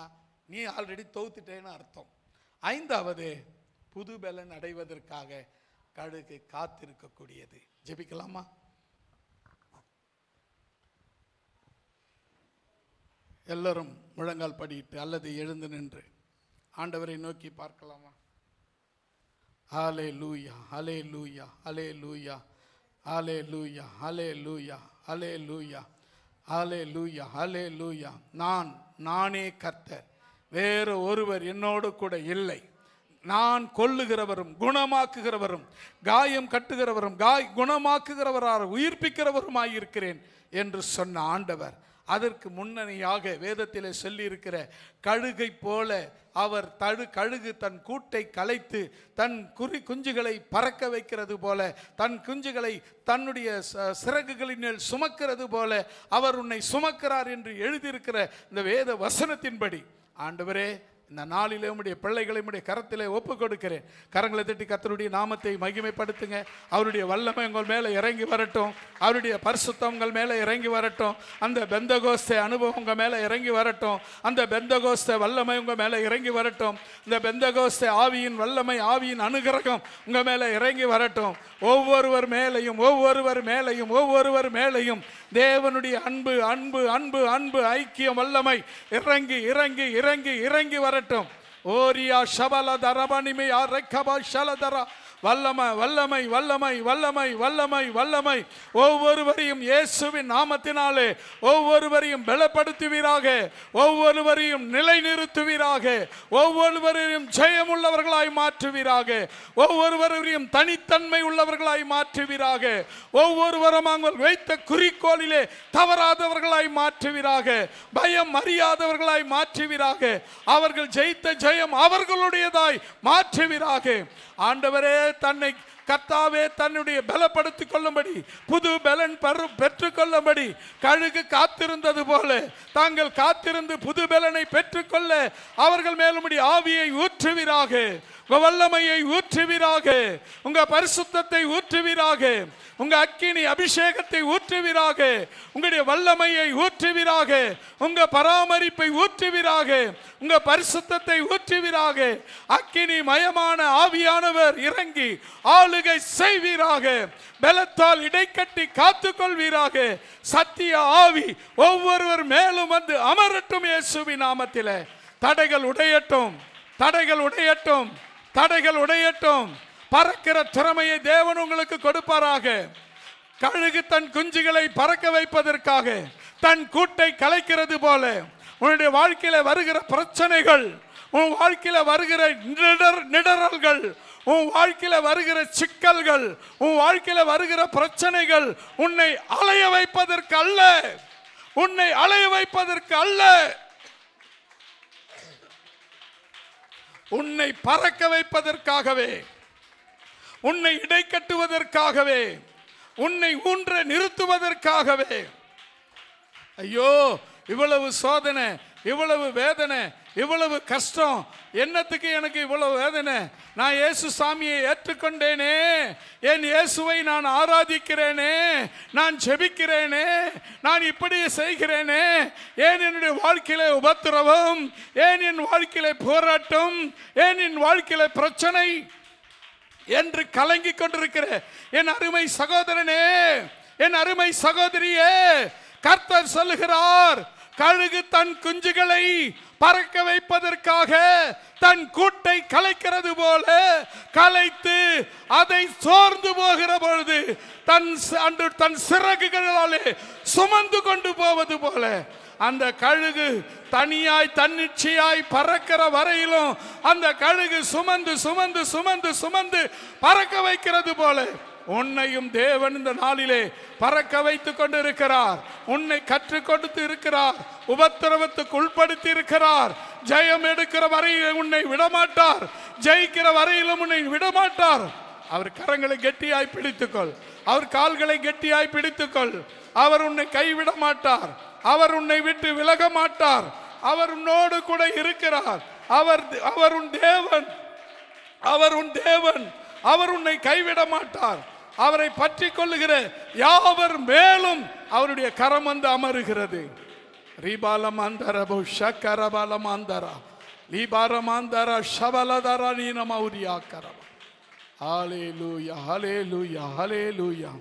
நீ ஆல்ரெடி தோத்துட்டேன்னு அர்த்தம். ஐந்தாவது, புது பலன் அடைவதற்காக கழுகு காத்திருக்கக்கூடியது. ஜெபிக்கலாமா? எல்லாரும் முழங்கால் படிட்டு அல்லது எழுந்து நின்று ஆண்டவரை நோக்கி பார்க்கலாமா? ஹல்லேலூயா, ஹல்லேலூயா, ஹல்லேலூயா, ஹல்லேலூயா, ஹல்லேலூயா, ஹல்லேலூயா, ஹல்லேலூயா, ஹல்லேலூயா. நானே கர்த்தர், வேறு ஒருவர் என்னோடு கூட இல்லை. நான் கொல்லுகிறவரும் குணமாக்குகிறவரும் காயம் கட்டுகிறவரும் குணமாக்குகிறவராக உயிர்ப்பிக்கிறவருமாயிருக்கிறேன் என்று சொன்ன ஆண்டவர், அதற்கு முன்னணியாக வேதத்திலே சொல்லியிருக்கிற கழுகை போல அவர் கழுகு தன் கூட்டை கலைத்து தன் குஞ்சுகளை பறக்க வைக்கிறது போல, தன் குஞ்சுகளை தன்னுடைய சிறகுகளின் மேல் சுமக்கிறது போல அவர் உன்னை சுமக்கிறார் என்று எழுதியிருக்கிற இந்த வேத வசனத்தின்படி ஆண்டவரே, இந்த நாளிலே உம்முடைய பிள்ளைகளை உம்முடைய கரத்திலே ஒப்பு கொடுக்கிறேன். கரங்களை தட்டி கர்த்தருடைய நாமத்தை மகிமைப்படுத்துங்க. அவருடைய வல்லமை உங்கள் மேலே இறங்கி வரட்டும், அவருடைய பரிசுத்தம் உங்கள் மேலே இறங்கி வரட்டும், அந்த பெந்தகோஸ்தே அனுபவம் உங்கள் மேலே இறங்கி வரட்டும், அந்த பெந்தகோஸ்தே வல்லமை உங்கள் மேலே இறங்கி வரட்டும், இந்த பெந்தகோஸ்தே ஆவியின் வல்லமை ஆவியின் அனுகிரகம் உங்கள் மேலே இறங்கி வரட்டும். ஒவ்வொருவர் மேலையும் தேவனுடைய அன்பு அன்பு அன்பு அன்பு ஐக்கியம் வல்லமை இறங்கி இறங்கி இறங்கி இறங்கி வரட்டும். ஓரியா ஷபல தரபனிமே ரெக்கபா ஷலதரா வல்லமை வல்லமை வல்லமை வல்லமை வல்லமை வல்லமை ஒவ்வொருவரையும் இயேசுவின் நாமத்தினாலே ஒவ்வொருவரையும் பலப்படுத்துவீராக, ஒவ்வொருவரையும் நிலைநிறுத்துவீராக, ஒவ்வொருவரையும் ஜெயமுள்ளவர்களாய் மாற்றுவீராக, ஒவ்வொருவரையும் தனித்தன்மை உள்ளவர்களாய் மாற்றுவீராக, ஒவ்வொருவரும் அவர்கள் வைத்த குறிக்கோளிலே தவறாதவர்களாய் மாற்றுவீராக, பயம் அறியாதவர்களாய் மாற்றுவீராக, அவர்கள் ஜெயித்த ஜெயம் அவர்களுடையதாய் மாற்றுவீராக. ஆண்டவரே, தன்னை கர்த்தாவே தன்னுடைய பலப்படுத்திக் கொள்ளும்படி, புது பலன் பெற்றுக் கொள்ளும்படி கழுகு காத்திருந்தது போல தாங்கள் காத்திருந்து புது பலனை பெற்றுக்கொள்ள அவர்கள் மேலும்படி ஆவியை ஊற்றுவீராக, வல்லமையை ஊற்றுவீராக, உங்க பரிசுத்தத்தை ஊற்றுவீராக, உங்க அக்கினி அபிஷேகத்தை ஊற்றுவீராக, உங்களுடைய வல்லமையை ஊற்றுவீராக, உங்க பராமரிப்பை ஊற்றுவீராக, உங்க பரிசுத்தத்தை ஊற்றுவீராக. அக்கினி மயமான ஆவியானவர் இறங்கி ஆளுகை செய்வீராக, பலத்தால் இடைக்கட்டி காத்துக்கொள்வீராக. சத்திய ஆவி ஒவ்வொருவர் மேலும் வந்து அமரட்டும் இயேசுவின் நாமத்திலே. தடைகள் உடையட்டும், தடைகள் உடையட்டும், தடைகள் உடையட்டும். பறக்கிற திறமையை தேவன் உங்களுக்கு கொடுப்பாராக. கழுகு தன் குஞ்சுகளை பறக்க வைப்பதற்காக தன் கூட்டை கலைக்கிறது போல உன்னுடைய வாழ்க்கையில வருகிற பிரச்சனைகள், உன் வாழ்க்கையில வருகிற நிடறல்கள், உன் வாழ்க்கையில வருகிற சிக்கல்கள், உன் வாழ்க்கையில வருகிற பிரச்சனைகள் உன்னை அலைய வைப்பதற்கு அல்ல, உன்னை அலைய வைப்பதற்கு அல்ல, உன்னை பறக்க வைப்பதற்காகவே, உன்னை இடைக்கட்டுவதற்காகவே, உன்னை ஊன்ற நிறுத்துவதற்காகவே. ஐயோ, இவ்வளவு சோதனை, இவ்வளவு வேதனை, இவ்வளவு கஷ்டம், என்னத்துக்கு எனக்கு இவ்வளவு வேதனை? நான் இயேசு சாமியை ஏற்றுக்கொண்டேனே, என் இயேசுவை நான் ஆராதிக்கிறேனே, நான் ஜெபிக்கிறேனே, நான் இப்படி செய்கிறேனே, ஏன் என்னுடைய வாழ்க்கையில உபத்திரவம், ஏன் என் வாழ்க்கையில போராட்டம், ஏன் என் வாழ்க்கையில பிரச்சனை என்று கலங்கிக் கொண்டிருக்கிற என் அருமை சகோதரனே, என் அருமை சகோதரியே, கர்த்தர் சொல்லுகிறார், கழுகு தன் குஞ்சுகளை பறக்க வைப்பதற்காக தன் கூட்டை கலைக்கிறது போல கலைத்து அதை சோர்ந்து போகிற பொழுது தன் சிறகுகளாலே சுமந்து கொண்டு போவது போல அந்த கழுகு தனியாய் தன்னிச்சையாய் பறக்கிற வரையிலும் அந்த கழுகு சுமந்து சுமந்து சுமந்து சுமந்து பறக்க வைக்கிறது போல உன்னையும் தேவன் இந்த நாளிலே பறக்க வைத்துக் கொண்டு இருக்கிறார். உன்னை கற்றுக் கொடுத்து இருக்கிறார், உபத்திரவத்துக்கு உட்படுத்தி இருக்கிறார். ஜெயம் எடுக்கிற வரையில் உன்னை விடமாட்டார், ஜெயிக்கிற வரையிலும் உன்னை விடமாட்டார். அவர் கரங்களை கெட்டியாய் பிடித்துக்கொள், அவர் கால்களை கெட்டியாய் பிடித்துக்கொள். அவர் உன்னை கைவிட மாட்டார், அவர் உன்னை விட்டு விலக மாட்டார். அவர் உன்னோடு கூட இருக்கிறார். அவர் உன் தேவன், அவர் உன் தேவன். அவர் உன்னை கைவிட மாட்டார். அவரை பற்றி கொள்ளுகிற யாவர் மேலும் அவருடைய கரம் வந்து அமருகிறது. ரீபாலமாந்தரபு ஷக்கரபாலமாந்தரா லீபாரமாந்தரா ஷபலதரா நீனமௌரியா கரபா. ஹல்லேலூயா, ஹல்லேலூயா, ஹல்லேலூயா.